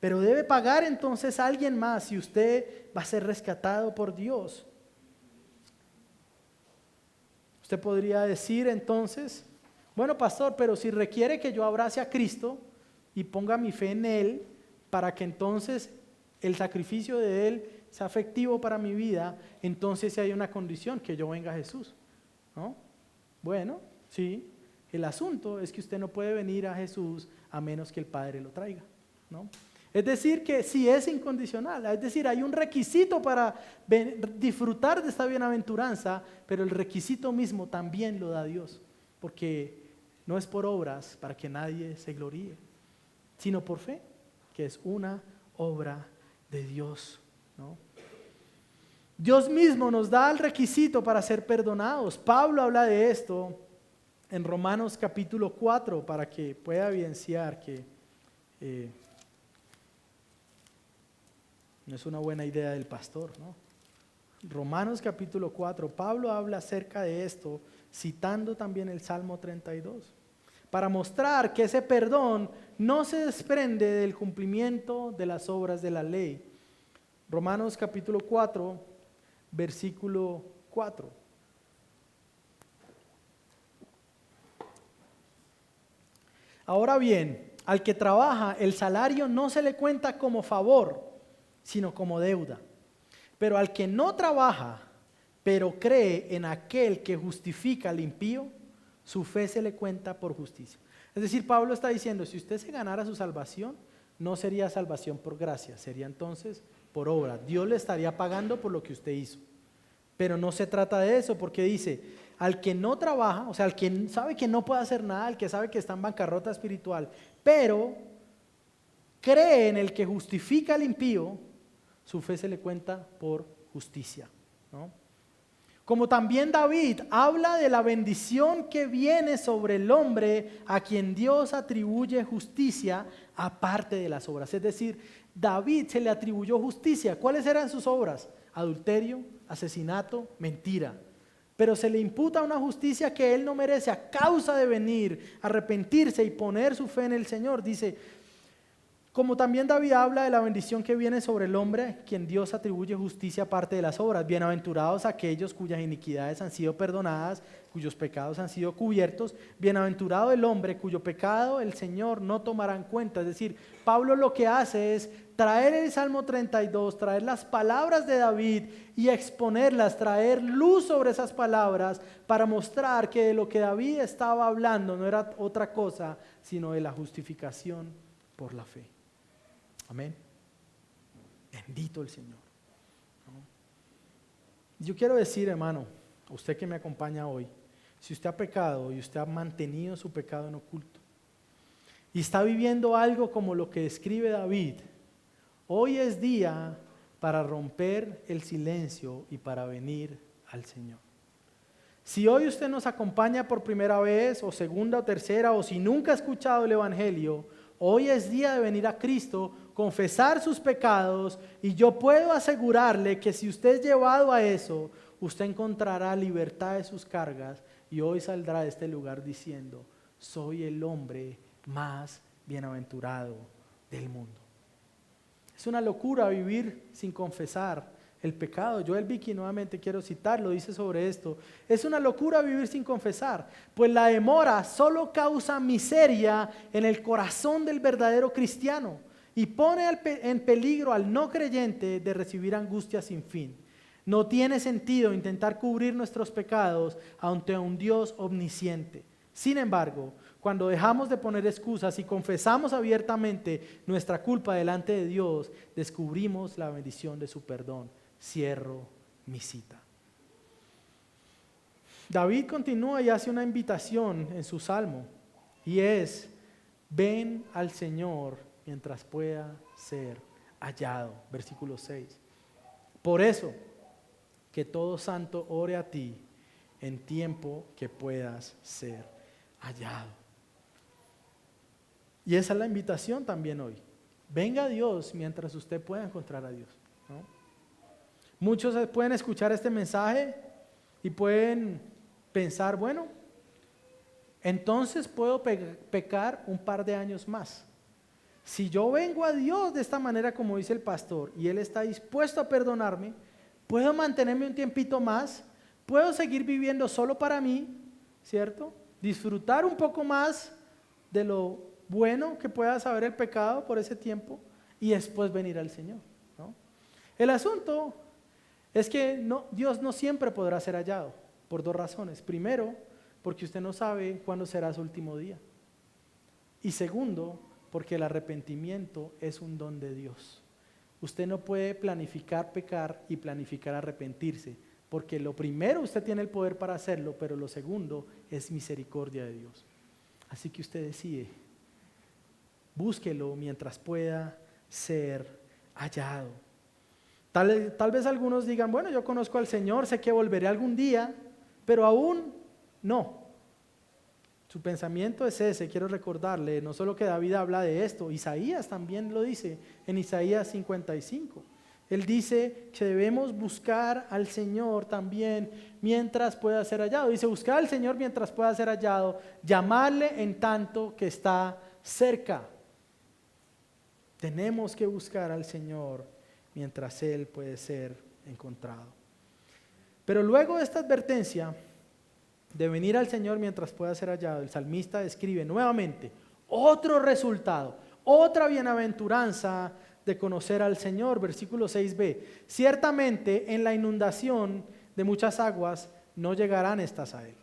Pero debe pagar entonces a alguien más y usted va a ser rescatado por Dios. Usted podría decir entonces, bueno, pastor, pero si requiere que yo abrace a Cristo y ponga mi fe en Él para que entonces el sacrificio de Él sea efectivo para mi vida, entonces hay una condición, que yo venga a Jesús, ¿no? Bueno, sí. El asunto es que usted no puede venir a Jesús a menos que el Padre lo traiga, ¿no? Es decir, que sí es incondicional, es decir, hay un requisito para disfrutar de esta bienaventuranza, pero el requisito mismo también lo da Dios, porque no es por obras para que nadie se gloríe, sino por fe, que es una obra de Dios, ¿no? Dios mismo nos da el requisito para ser perdonados. Pablo habla de esto en Romanos capítulo 4 para que pueda evidenciar que no es una buena idea del pastor, ¿no? Romanos capítulo 4, Pablo habla acerca de esto, citando también el Salmo 32, para mostrar que ese perdón no se desprende del cumplimiento de las obras de la ley. Romanos capítulo 4, versículo 4. Ahora bien, al que trabaja, el salario no se le cuenta como favor, sino como deuda. Pero al que no trabaja, pero cree en aquel que justifica al impío, su fe se le cuenta por justicia. Es decir, Pablo está diciendo, si usted se ganara su salvación, no sería salvación por gracia, sería entonces por obra. Dios le estaría pagando por lo que usted hizo. Pero no se trata de eso, porque dice, al que no trabaja, o sea, al que sabe que no puede hacer nada, al que sabe que está en bancarrota espiritual, pero cree en el que justifica al impío, su fe se le cuenta por justicia, ¿no? Como también David habla de la bendición que viene sobre el hombre a quien Dios atribuye justicia aparte de las obras. Es decir, David se le atribuyó justicia. ¿Cuáles eran sus obras? Adulterio, asesinato, mentira. Pero se le imputa una justicia que él no merece a causa de venir, arrepentirse y poner su fe en el Señor. Dice, como también David habla de la bendición que viene sobre el hombre, quien Dios atribuye justicia aparte de las obras. Bienaventurados aquellos cuyas iniquidades han sido perdonadas, cuyos pecados han sido cubiertos. Bienaventurado el hombre cuyo pecado el Señor no tomará en cuenta. Es decir, Pablo lo que hace es traer el Salmo 32, traer las palabras de David y exponerlas, traer luz sobre esas palabras para mostrar que de lo que David estaba hablando no era otra cosa, sino de la justificación por la fe. Amén. Bendito el Señor. Yo quiero decir, hermano, a usted que me acompaña hoy, si usted ha pecado y usted ha mantenido su pecado en oculto y está viviendo algo como lo que describe David, hoy es día para romper el silencio y para venir al Señor. Si hoy usted nos acompaña por primera vez o segunda o tercera, o si nunca ha escuchado el Evangelio, hoy es día de venir a Cristo, confesar sus pecados, y yo puedo asegurarle que si usted es llevado a eso, usted encontrará libertad de sus cargas y hoy saldrá de este lugar diciendo, soy el hombre más bienaventurado del mundo. Es una locura vivir sin confesar el pecado. Joel Vicky, nuevamente quiero citarlo, dice sobre esto: es una locura vivir sin confesar, pues la demora solo causa miseria en el corazón del verdadero cristiano y pone en peligro al no creyente de recibir angustia sin fin. No tiene sentido intentar cubrir nuestros pecados ante un Dios omnisciente. Sin embargo, cuando dejamos de poner excusas y confesamos abiertamente nuestra culpa delante de Dios, descubrimos la bendición de su perdón. Cierro mi cita. David continúa y hace una invitación en su salmo, y es: ven al Señor mientras pueda ser hallado. Versículo 6. Por eso, que todo santo ore a ti en tiempo que puedas ser hallado. Y esa es la invitación también hoy. Venga a Dios mientras usted pueda encontrar a Dios, ¿no? Muchos pueden escuchar este mensaje y pueden pensar, bueno, entonces puedo pecar un par de años más. Si yo vengo a Dios de esta manera como dice el pastor y Él está dispuesto a perdonarme, puedo mantenerme un tiempito más, puedo seguir viviendo solo para mí, ¿cierto? Disfrutar un poco más de lo bueno que pueda saber el pecado por ese tiempo y después venir al Señor, ¿no? El asunto es que Dios no siempre podrá ser hallado por dos razones. Primero, porque usted no sabe cuándo será su último día. Y segundo, porque el arrepentimiento es un don de Dios. Usted no puede planificar pecar y planificar arrepentirse, porque lo primero usted tiene el poder para hacerlo, pero lo segundo es misericordia de Dios. Así que usted decide, búsquelo mientras pueda ser hallado. Tal vez algunos digan, bueno, yo conozco al Señor, sé que volveré algún día, pero aún no. Su pensamiento es ese. Quiero recordarle, no solo que David habla de esto, Isaías también lo dice en Isaías 55. Él dice que debemos buscar al Señor también mientras pueda ser hallado. Dice, buscar al Señor mientras pueda ser hallado, llamarle en tanto que está cerca. Tenemos que buscar al Señor mientras Él puede ser encontrado. Pero luego de esta advertencia de venir al Señor mientras pueda ser hallado, el salmista describe nuevamente otro resultado, otra bienaventuranza de conocer al Señor. Versículo 6b, ciertamente en la inundación de muchas aguas no llegarán estas a Él.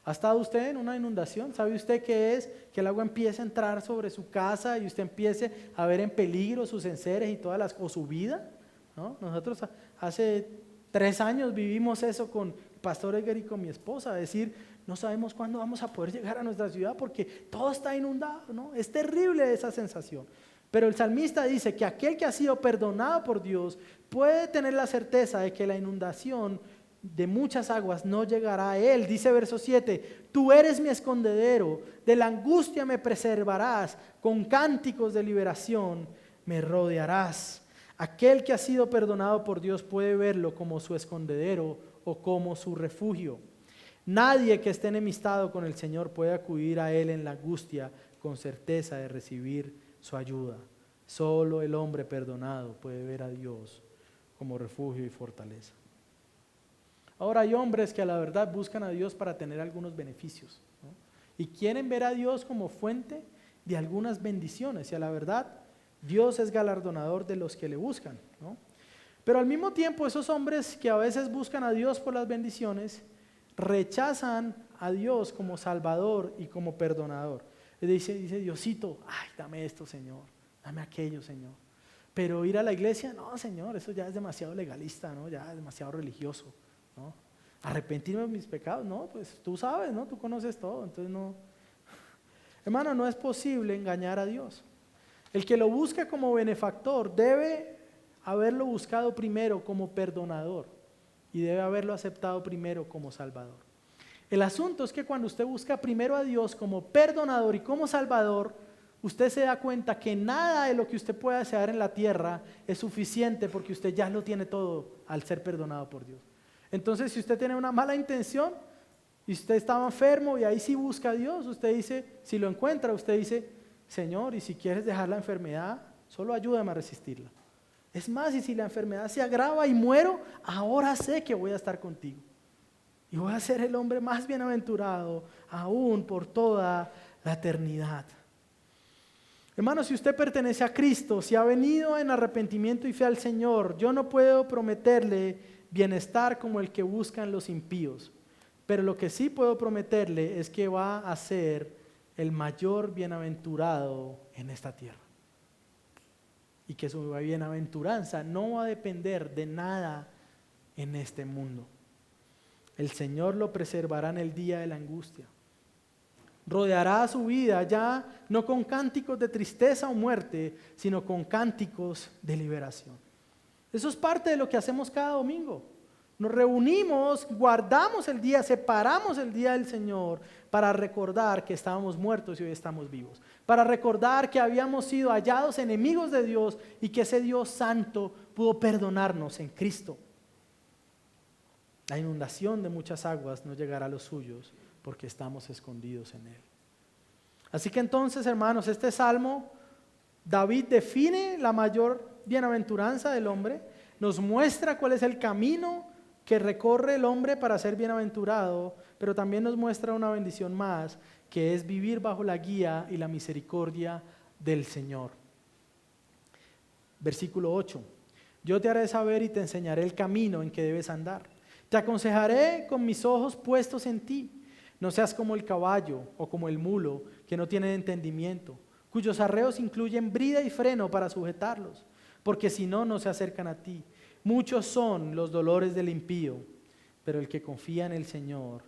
¿Ha estado usted en una inundación? ¿Sabe usted qué es? Que el agua empiece a entrar sobre su casa y usted empiece a ver en peligro sus enseres y todas las o su vida, ¿no? Nosotros hace 3 años vivimos eso con el pastor Edgar y con mi esposa, decir, no sabemos cuándo vamos a poder llegar a nuestra ciudad porque todo está inundado, ¿no? Es terrible esa sensación. Pero el salmista dice que aquel que ha sido perdonado por Dios puede tener la certeza de que la inundación de muchas aguas no llegará a él. Dice verso 7, tú eres mi escondedero, de la angustia me preservarás, con cánticos de liberación me rodearás. Aquel que ha sido perdonado por Dios puede verlo como su escondedero o como su refugio. Nadie que esté enemistado con el Señor puede acudir a Él en la angustia con certeza de recibir su ayuda. Solo el hombre perdonado puede ver a Dios como refugio y fortaleza. Ahora hay hombres que a la verdad buscan a Dios para tener algunos beneficios, ¿no? Y quieren ver a Dios como fuente de algunas bendiciones, y a la verdad Dios es galardonador de los que le buscan, ¿no? Pero al mismo tiempo esos hombres que a veces buscan a Dios por las bendiciones rechazan a Dios como Salvador y como perdonador. Dice Diosito, ay, dame esto, Señor, dame aquello, Señor. Pero ir a la iglesia, no, Señor, eso ya es demasiado legalista, ¿no? Ya es demasiado religioso, ¿no? Arrepentirme de mis pecados, no, pues tú sabes, ¿no? Tú conoces todo, entonces no. Hermano, no es posible engañar a Dios. El que lo busca como benefactor debe haberlo buscado primero como perdonador y debe haberlo aceptado primero como salvador. El asunto es que cuando usted busca primero a Dios como perdonador y como salvador, usted se da cuenta que nada de lo que usted pueda desear en la tierra es suficiente porque usted ya lo tiene todo al ser perdonado por Dios. Entonces, si usted tiene una mala intención y usted estaba enfermo y ahí sí busca a Dios, usted dice, si lo encuentra, usted dice, Señor, y si quieres dejar la enfermedad, solo ayúdame a resistirla. Es más, y si la enfermedad se agrava y muero, ahora sé que voy a estar contigo. Y voy a ser el hombre más bienaventurado aún por toda la eternidad. Hermano, si usted pertenece a Cristo, si ha venido en arrepentimiento y fe al Señor, yo no puedo prometerle bienestar como el que buscan los impíos. Pero lo que sí puedo prometerle es que va a ser el mayor bienaventurado en esta tierra. Y que su bienaventuranza no va a depender de nada en este mundo. El Señor lo preservará en el día de la angustia. Rodeará su vida ya no con cánticos de tristeza o muerte, sino con cánticos de liberación. Eso es parte de lo que hacemos cada domingo. Nos reunimos, guardamos el día, separamos el día del Señor para recordar que estábamos muertos y hoy estamos vivos. Para recordar que habíamos sido hallados enemigos de Dios y que ese Dios santo pudo perdonarnos en Cristo. La inundación de muchas aguas no llegará a los suyos porque estamos escondidos en Él. Así que entonces, hermanos, este salmo, David define la mayor bienaventuranza del hombre, nos muestra cuál es el camino que recorre el hombre para ser bienaventurado, pero también nos muestra una bendición más, que es vivir bajo la guía y la misericordia del Señor. Versículo 8. Yo te haré saber y te enseñaré el camino en que debes andar. Te aconsejaré con mis ojos puestos en ti. No seas como el caballo o como el mulo que no tienen entendimiento, cuyos arreos incluyen brida y freno para sujetarlos, porque si no, no se acercan a ti. Muchos son los dolores del impío, pero el que confía en el Señor,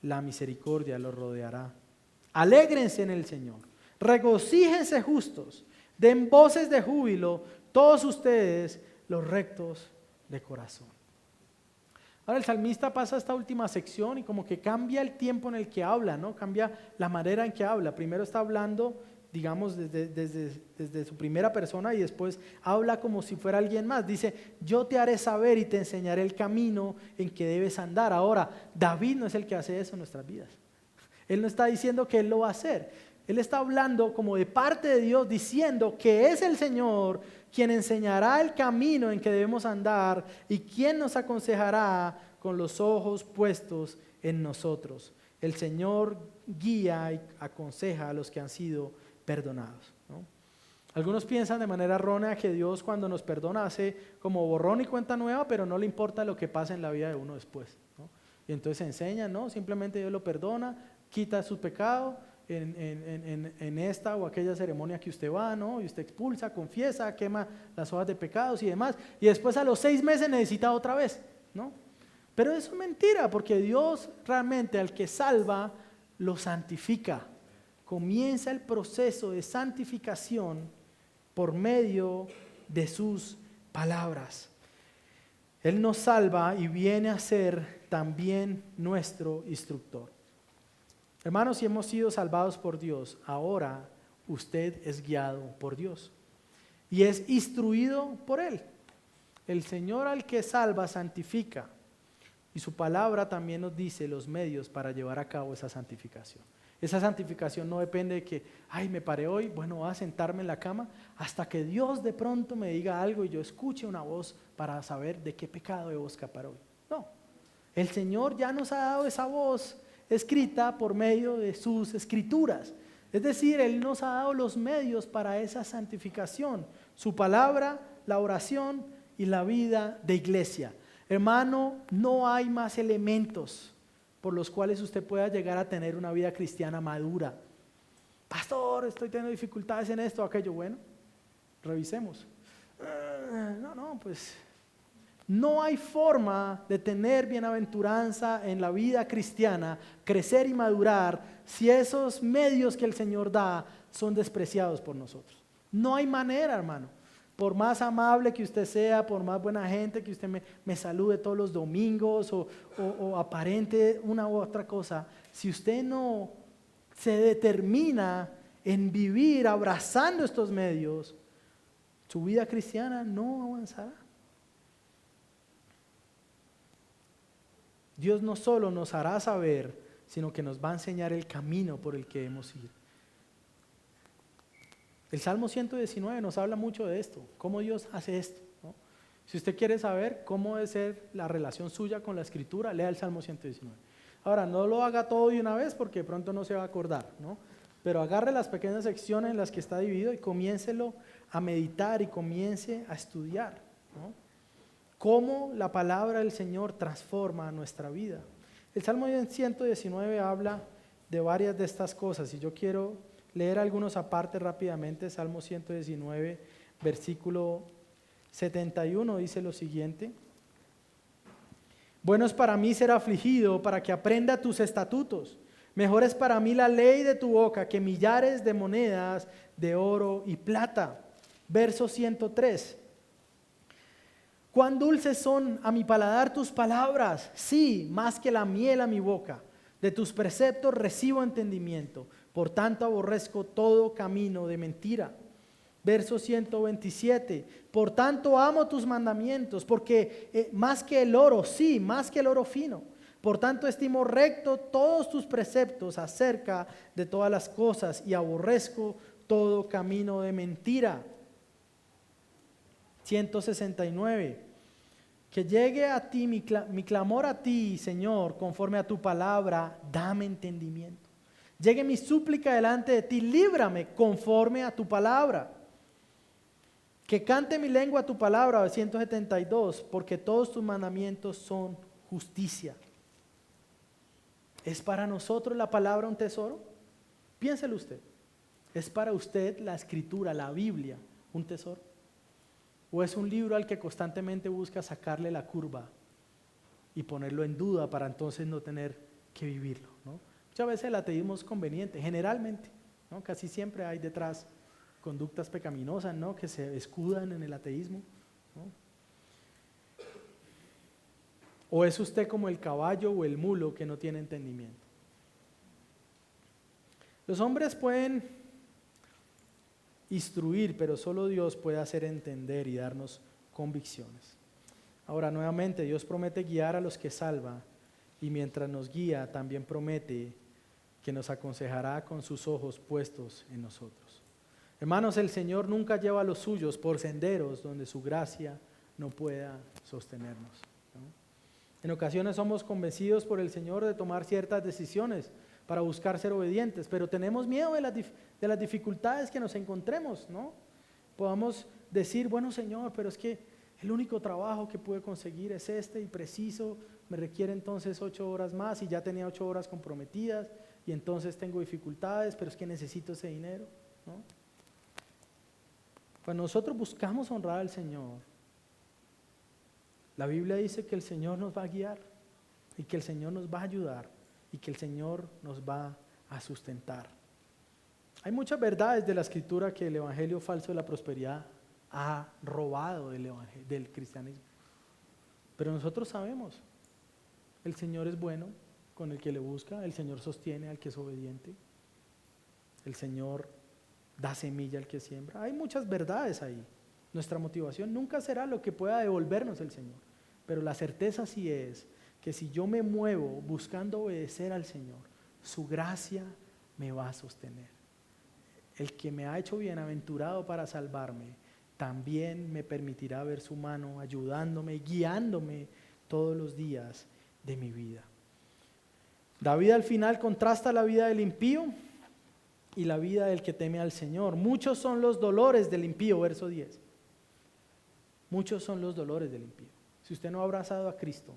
la misericordia lo rodeará. Alégrense en el Señor, regocíjense justos, den voces de júbilo todos ustedes los rectos de corazón. Ahora el salmista pasa a esta última sección y como que cambia el tiempo en el que habla, ¿no? Cambia la manera en que habla. Primero está hablando, digamos, desde su primera persona y después habla como si fuera alguien más. Dice, yo te haré saber y te enseñaré el camino en que debes andar. Ahora, David no es el que hace eso en nuestras vidas. Él no está diciendo que él lo va a hacer. Él está hablando como de parte de Dios, diciendo que es el Señor quien enseñará el camino en que debemos andar y quien nos aconsejará con los ojos puestos en nosotros. El Señor guía y aconseja a los que han sido perdonados, ¿no? Algunos piensan de manera errónea que Dios cuando nos perdona hace como borrón y cuenta nueva, pero no le importa lo que pasa en la vida de uno después, ¿no? Y entonces enseñan, ¿no? Simplemente Dios lo perdona, quita su pecado en esta o aquella ceremonia que usted va, ¿no? Y usted expulsa, confiesa, quema las hojas de pecados y demás, y después a los 6 meses necesita otra vez, ¿no? Pero eso es mentira, porque Dios realmente al que salva lo santifica. Comienza el proceso de santificación por medio de sus palabras. Él nos salva y viene a ser también nuestro instructor. Hermanos, si hemos sido salvados por Dios, ahora usted es guiado por Dios y es instruido por Él. El Señor al que salva santifica y su palabra también nos dice los medios para llevar a cabo esa santificación. Esa santificación no depende de que, ay, me paré hoy, bueno, voy a sentarme en la cama hasta que Dios de pronto me diga algo y yo escuche una voz para saber de qué pecado debo escapar hoy. No, el Señor ya nos ha dado esa voz escrita por medio de sus escrituras. Es decir, Él nos ha dado los medios para esa santificación, su palabra, la oración y la vida de iglesia. Hermano, no hay más elementos por los cuales usted pueda llegar a tener una vida cristiana madura. Pastor, estoy teniendo dificultades en esto o aquello. Bueno, revisemos. Pues no hay forma de tener bienaventuranza en la vida cristiana, crecer y madurar, si esos medios que el Señor da son despreciados por nosotros. No hay manera, hermano. Por más amable que usted sea, por más buena gente que usted me salude todos los domingos o aparente una u otra cosa, si usted no se determina en vivir abrazando estos medios, su vida cristiana no avanzará. Dios no solo nos hará saber, sino que nos va a enseñar el camino por el que debemos ir. El Salmo 119 nos habla mucho de esto, cómo Dios hace esto, ¿no? Si usted quiere saber cómo debe ser la relación suya con la Escritura, lea el Salmo 119. Ahora, no lo haga todo de una vez porque de pronto no se va a acordar, ¿no? Pero agarre las pequeñas secciones en las que está dividido y comiéncelo a meditar y comience a estudiar, ¿no? Cómo la palabra del Señor transforma nuestra vida. El Salmo 119 habla de varias de estas cosas y yo quiero leer algunos aparte rápidamente. Salmo 119, versículo 71 dice lo siguiente: bueno es para mí ser afligido, para que aprenda tus estatutos. Mejor es para mí la ley de tu boca que millares de monedas de oro y plata. Verso 103. Cuán dulces son a mi paladar tus palabras, sí, más que la miel a mi boca. De tus preceptos recibo entendimiento, por tanto aborrezco todo camino de mentira. Verso 127, por tanto amo tus mandamientos, porque más que el oro, sí, más que el oro fino. Por tanto estimo recto todos tus preceptos acerca de todas las cosas y aborrezco todo camino de mentira. 169, que llegue a ti mi clamor a ti, Señor, conforme a tu palabra, dame entendimiento. Llegue mi súplica delante de ti, líbrame conforme a tu palabra. Que cante mi lengua tu palabra, 172, porque todos tus mandamientos son justicia. ¿Es para nosotros la palabra un tesoro? Piénselo usted. ¿Es para usted la escritura, la Biblia, un tesoro? ¿O es un libro al que constantemente busca sacarle la curva y ponerlo en duda para entonces no tener que vivirlo, ¿no? Muchas veces el ateísmo es conveniente, generalmente, ¿no? Casi siempre hay detrás conductas pecaminosas, ¿no? Que se escudan en el ateísmo, ¿no? ¿O es usted como el caballo o el mulo que no tiene entendimiento? Los hombres pueden instruir, pero solo Dios puede hacer entender y darnos convicciones. Ahora, nuevamente, Dios promete guiar a los que salva, y mientras nos guía, también promete que nos aconsejará con sus ojos puestos en nosotros. Hermanos, el Señor nunca lleva a los suyos por senderos donde su gracia no pueda sostenernos, ¿no? En ocasiones somos convencidos por el Señor de tomar ciertas decisiones para buscar ser obedientes, pero tenemos miedo de las dificultades que nos encontremos, ¿no? Podamos decir, bueno, Señor, pero es que el único trabajo que pude conseguir es este y preciso, me requiere entonces 8 horas más y ya tenía 8 horas comprometidas y entonces tengo dificultades, pero es que necesito ese dinero, ¿no? Cuando nosotros buscamos honrar al Señor, la Biblia dice que el Señor nos va a guiar y que el Señor nos va a ayudar y que el Señor nos va a sustentar. Hay muchas verdades de la Escritura que el evangelio falso de la prosperidad ha robado del cristianismo. Pero nosotros sabemos, el Señor es bueno con el que le busca, el Señor sostiene al que es obediente, el Señor da semilla al que siembra. Hay muchas verdades ahí. Nuestra motivación nunca será lo que pueda devolvernos el Señor, pero la certeza sí es que si yo me muevo buscando obedecer al Señor, su gracia me va a sostener. El que me ha hecho bienaventurado para salvarme, también me permitirá ver su mano ayudándome, guiándome todos los días de mi vida. David al final contrasta la vida del impío y la vida del que teme al Señor. Muchos son los dolores del impío, verso 10. Muchos son los dolores del impío. Si usted no ha abrazado a Cristo,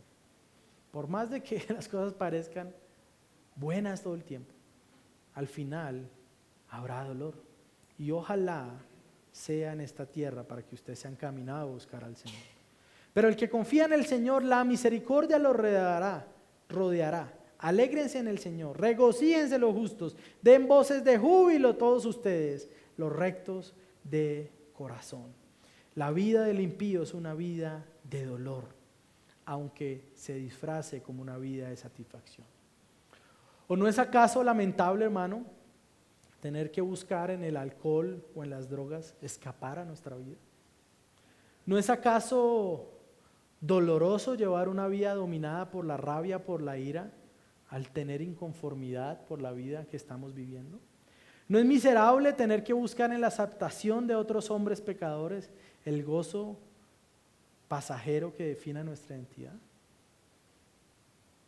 por más de que las cosas parezcan buenas todo el tiempo, al final habrá dolor. Y ojalá sea en esta tierra para que usted sea encaminado a buscar al Señor. Pero el que confía en el Señor, la misericordia lo rodeará. Alégrense en el Señor, regocíjense los justos, den voces de júbilo todos ustedes, los rectos de corazón. La vida del impío es una vida de dolor, aunque se disfrace como una vida de satisfacción. ¿O no es acaso lamentable, hermano, tener que buscar en el alcohol o en las drogas escapar a nuestra vida? ¿No es acaso doloroso llevar una vida dominada por la rabia, por la ira, al tener inconformidad por la vida que estamos viviendo? ¿No es miserable tener que buscar en la aceptación de otros hombres pecadores el gozo pasajero que define nuestra identidad?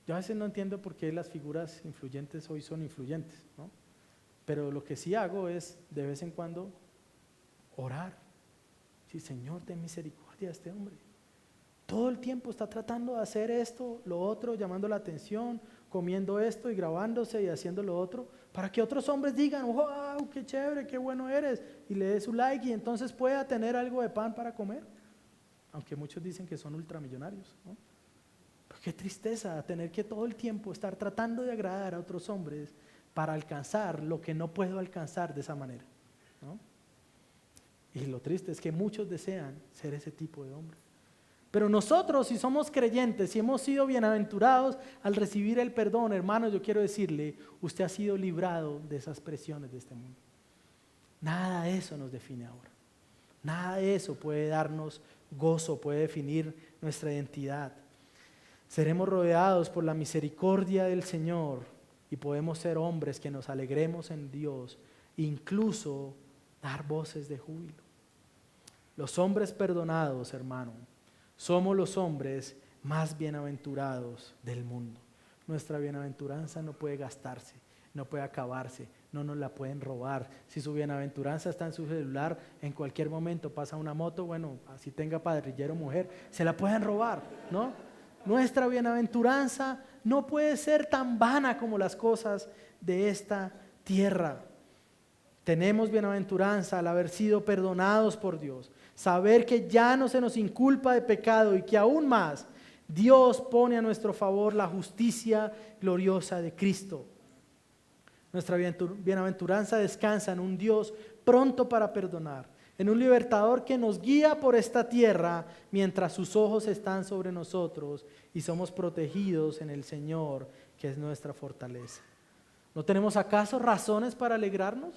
Yo a veces no entiendo por qué las figuras influyentes hoy son influyentes, ¿no? Pero lo que sí hago es de vez en cuando orar. Sí, Señor, ten misericordia de este hombre. Todo el tiempo está tratando de hacer esto, lo otro, llamando la atención, comiendo esto y grabándose y haciendo lo otro, para que otros hombres digan, wow, qué chévere, qué bueno eres, y le dé su like y entonces pueda tener algo de pan para comer. Aunque muchos dicen que son ultramillonarios, ¿no? Pero qué tristeza tener que todo el tiempo estar tratando de agradar a otros hombres para alcanzar lo que no puedo alcanzar de esa manera, ¿no? Y lo triste es que muchos desean ser ese tipo de hombre. Pero nosotros, si somos creyentes, si hemos sido bienaventurados al recibir el perdón, hermanos, yo quiero decirle, usted ha sido librado de esas presiones de este mundo. Nada de eso nos define ahora. Nada de eso puede darnos gozo, puede definir nuestra identidad. Seremos rodeados por la misericordia del Señor y podemos ser hombres que nos alegremos en Dios, incluso dar voces de júbilo. Los hombres perdonados, hermano, somos los hombres más bienaventurados del mundo. Nuestra bienaventuranza no puede gastarse, no puede acabarse, no nos la pueden robar. Si su bienaventuranza está en su celular, en cualquier momento pasa una moto, bueno, así tenga padrillero mujer, se la pueden robar, ¿no? Nuestra bienaventuranza no puede ser tan vana como las cosas de esta tierra. Tenemos bienaventuranza al haber sido perdonados por Dios, saber que ya no se nos inculpa de pecado y que aún más Dios pone a nuestro favor la justicia gloriosa de Cristo. Nuestra bienaventuranza descansa en un Dios pronto para perdonar, en un libertador que nos guía por esta tierra mientras sus ojos están sobre nosotros y somos protegidos en el Señor, que es nuestra fortaleza. ¿No tenemos acaso razones para alegrarnos?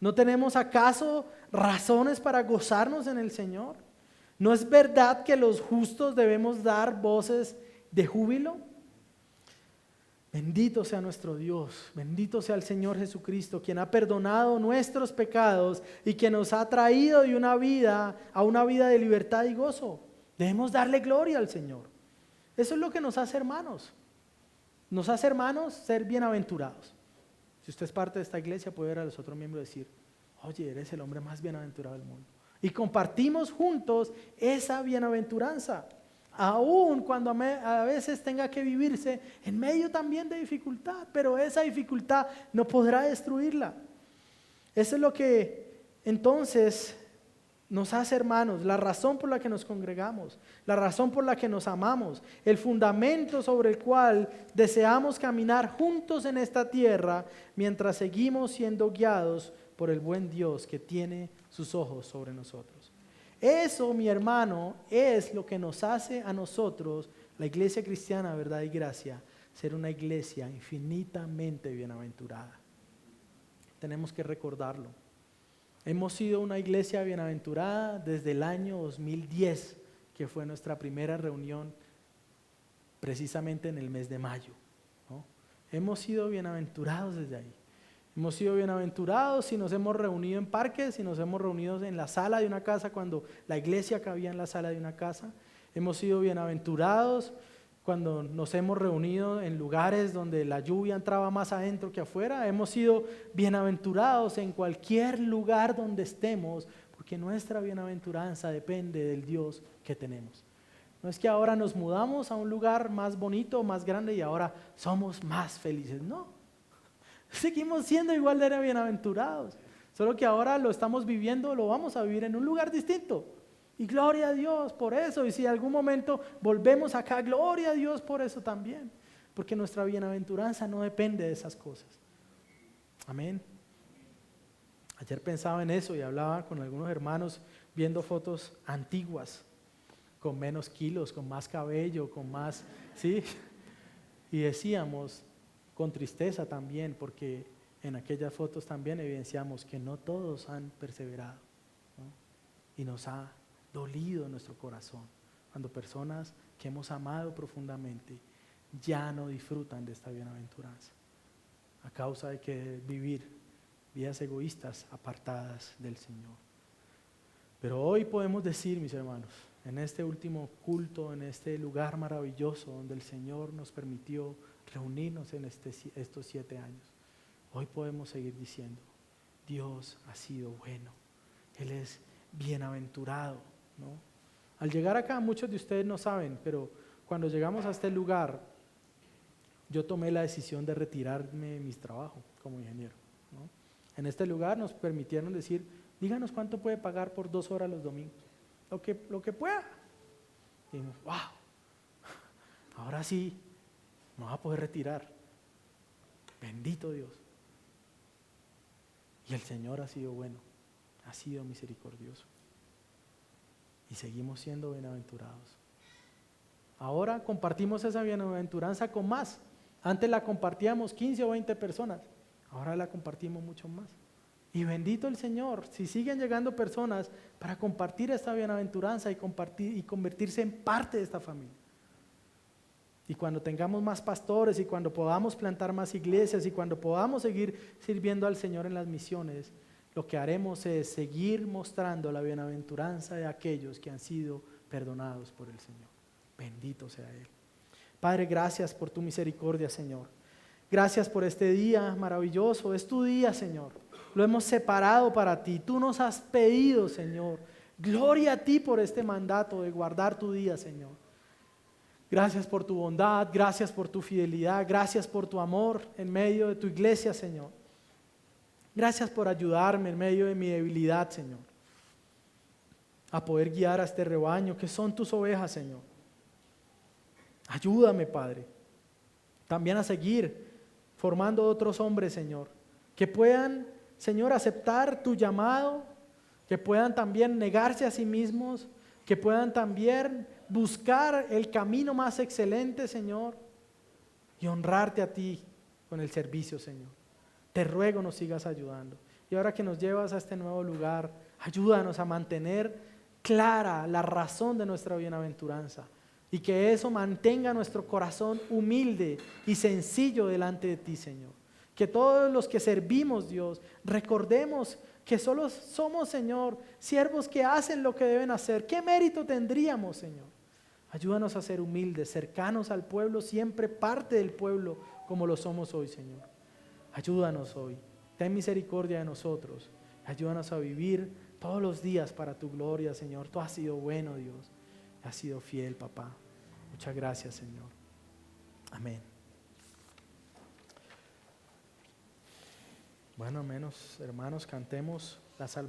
¿No tenemos acaso razones para gozarnos en el Señor? ¿No es verdad que los justos debemos dar voces de júbilo? Bendito sea nuestro Dios, bendito sea el Señor Jesucristo, quien ha perdonado nuestros pecados y quien nos ha traído de a una vida de libertad y gozo. Debemos darle gloria al Señor. Eso es lo que nos hace hermanos. Nos hace hermanos ser bienaventurados. Si usted es parte de esta iglesia, puede ver a los otros miembros decir: oye, eres el hombre más bienaventurado del mundo. Y compartimos juntos esa bienaventuranza. Aun cuando a veces tenga que vivirse en medio también de dificultad, pero esa dificultad no podrá destruirla. Eso es lo que entonces nos hace hermanos, la razón por la que nos congregamos, la razón por la que nos amamos, el fundamento sobre el cual deseamos caminar juntos en esta tierra mientras seguimos siendo guiados por el buen Dios que tiene sus ojos sobre nosotros. Eso, mi hermano, es lo que nos hace a nosotros, la iglesia cristiana, verdad y gracia, ser una iglesia infinitamente bienaventurada. Tenemos que recordarlo. Hemos sido una iglesia bienaventurada desde el año 2010, que fue nuestra primera reunión precisamente en el mes de mayo, ¿no? Hemos sido bienaventurados desde ahí. Hemos sido bienaventurados si nos hemos reunido en parques, si nos hemos reunido en la sala de una casa cuando la iglesia cabía en la sala de una casa. Hemos sido bienaventurados cuando nos hemos reunido en lugares donde la lluvia entraba más adentro que afuera. Hemos sido bienaventurados en cualquier lugar donde estemos, porque nuestra bienaventuranza depende del Dios que tenemos. No es que ahora nos mudamos a un lugar más bonito, más grande y ahora somos más felices, no. Seguimos siendo igual de bienaventurados, solo que ahora lo estamos viviendo, lo vamos a vivir en un lugar distinto. Y gloria a Dios por eso. Y si en algún momento volvemos acá, gloria a Dios por eso también. Porque nuestra bienaventuranza no depende de esas cosas. Amén. Ayer pensaba en eso y hablaba con algunos hermanos viendo fotos antiguas, con menos kilos, con más cabello, con más, ¿sí? Y decíamos, con tristeza también, porque en aquellas fotos también evidenciamos que no todos han perseverado, ¿no? Y nos ha dolido en nuestro corazón cuando personas que hemos amado profundamente ya no disfrutan de esta bienaventuranza a causa de que vivir vidas egoístas apartadas del Señor. Pero hoy podemos decir, mis hermanos, en este último culto, en este lugar maravilloso donde el Señor nos permitió reunirnos en estos 7 años, hoy podemos seguir diciendo: Dios ha sido bueno, Él es bienaventurado, ¿no? Al llegar acá, muchos de ustedes no saben, pero cuando llegamos a este lugar, yo tomé la decisión de retirarme de mi trabajo como ingeniero, ¿no? En este lugar nos permitieron decir: díganos cuánto puede pagar por 2 horas los domingos, lo que pueda. Y dijimos: wow, ahora sí me va a poder retirar. Bendito Dios. Y el Señor ha sido bueno, ha sido misericordioso. Y seguimos siendo bienaventurados. Ahora compartimos esa bienaventuranza con más. Antes la compartíamos 15 o 20 personas. Ahora la compartimos mucho más. Y bendito el Señor, si siguen llegando personas para compartir esta bienaventuranza y convertirse en parte de esta familia. Y cuando tengamos más pastores y cuando podamos plantar más iglesias y cuando podamos seguir sirviendo al Señor en las misiones, lo que haremos es seguir mostrando la bienaventuranza de aquellos que han sido perdonados por el Señor. Bendito sea Él. Padre, gracias por tu misericordia, Señor. Gracias por este día maravilloso. Es tu día, Señor. Lo hemos separado para ti. Tú nos has pedido, Señor. Gloria a ti por este mandato de guardar tu día, Señor. Gracias por tu bondad, gracias por tu fidelidad, gracias por tu amor en medio de tu iglesia, Señor. Gracias por ayudarme en medio de mi debilidad, Señor, a poder guiar a este rebaño que son tus ovejas, Señor. Ayúdame, Padre, también a seguir formando otros hombres, Señor, que puedan, Señor, aceptar tu llamado, que puedan también negarse a sí mismos, que puedan también buscar el camino más excelente, Señor, y honrarte a ti con el servicio, Señor. Te ruego nos sigas ayudando. Y ahora que nos llevas a este nuevo lugar, ayúdanos a mantener clara la razón de nuestra bienaventuranza y que eso mantenga nuestro corazón humilde y sencillo delante de ti, Señor. Que todos los que servimos, Dios, recordemos que solo somos, Señor, siervos que hacen lo que deben hacer. ¿Qué mérito tendríamos, Señor? Ayúdanos a ser humildes, cercanos al pueblo, siempre parte del pueblo como lo somos hoy, Señor. Ayúdanos hoy, ten misericordia de nosotros, ayúdanos a vivir todos los días para tu gloria, Señor. Tú has sido bueno, Dios, has sido fiel, papá. Muchas gracias, Señor. Amén. Bueno, hermanos, cantemos la salvación.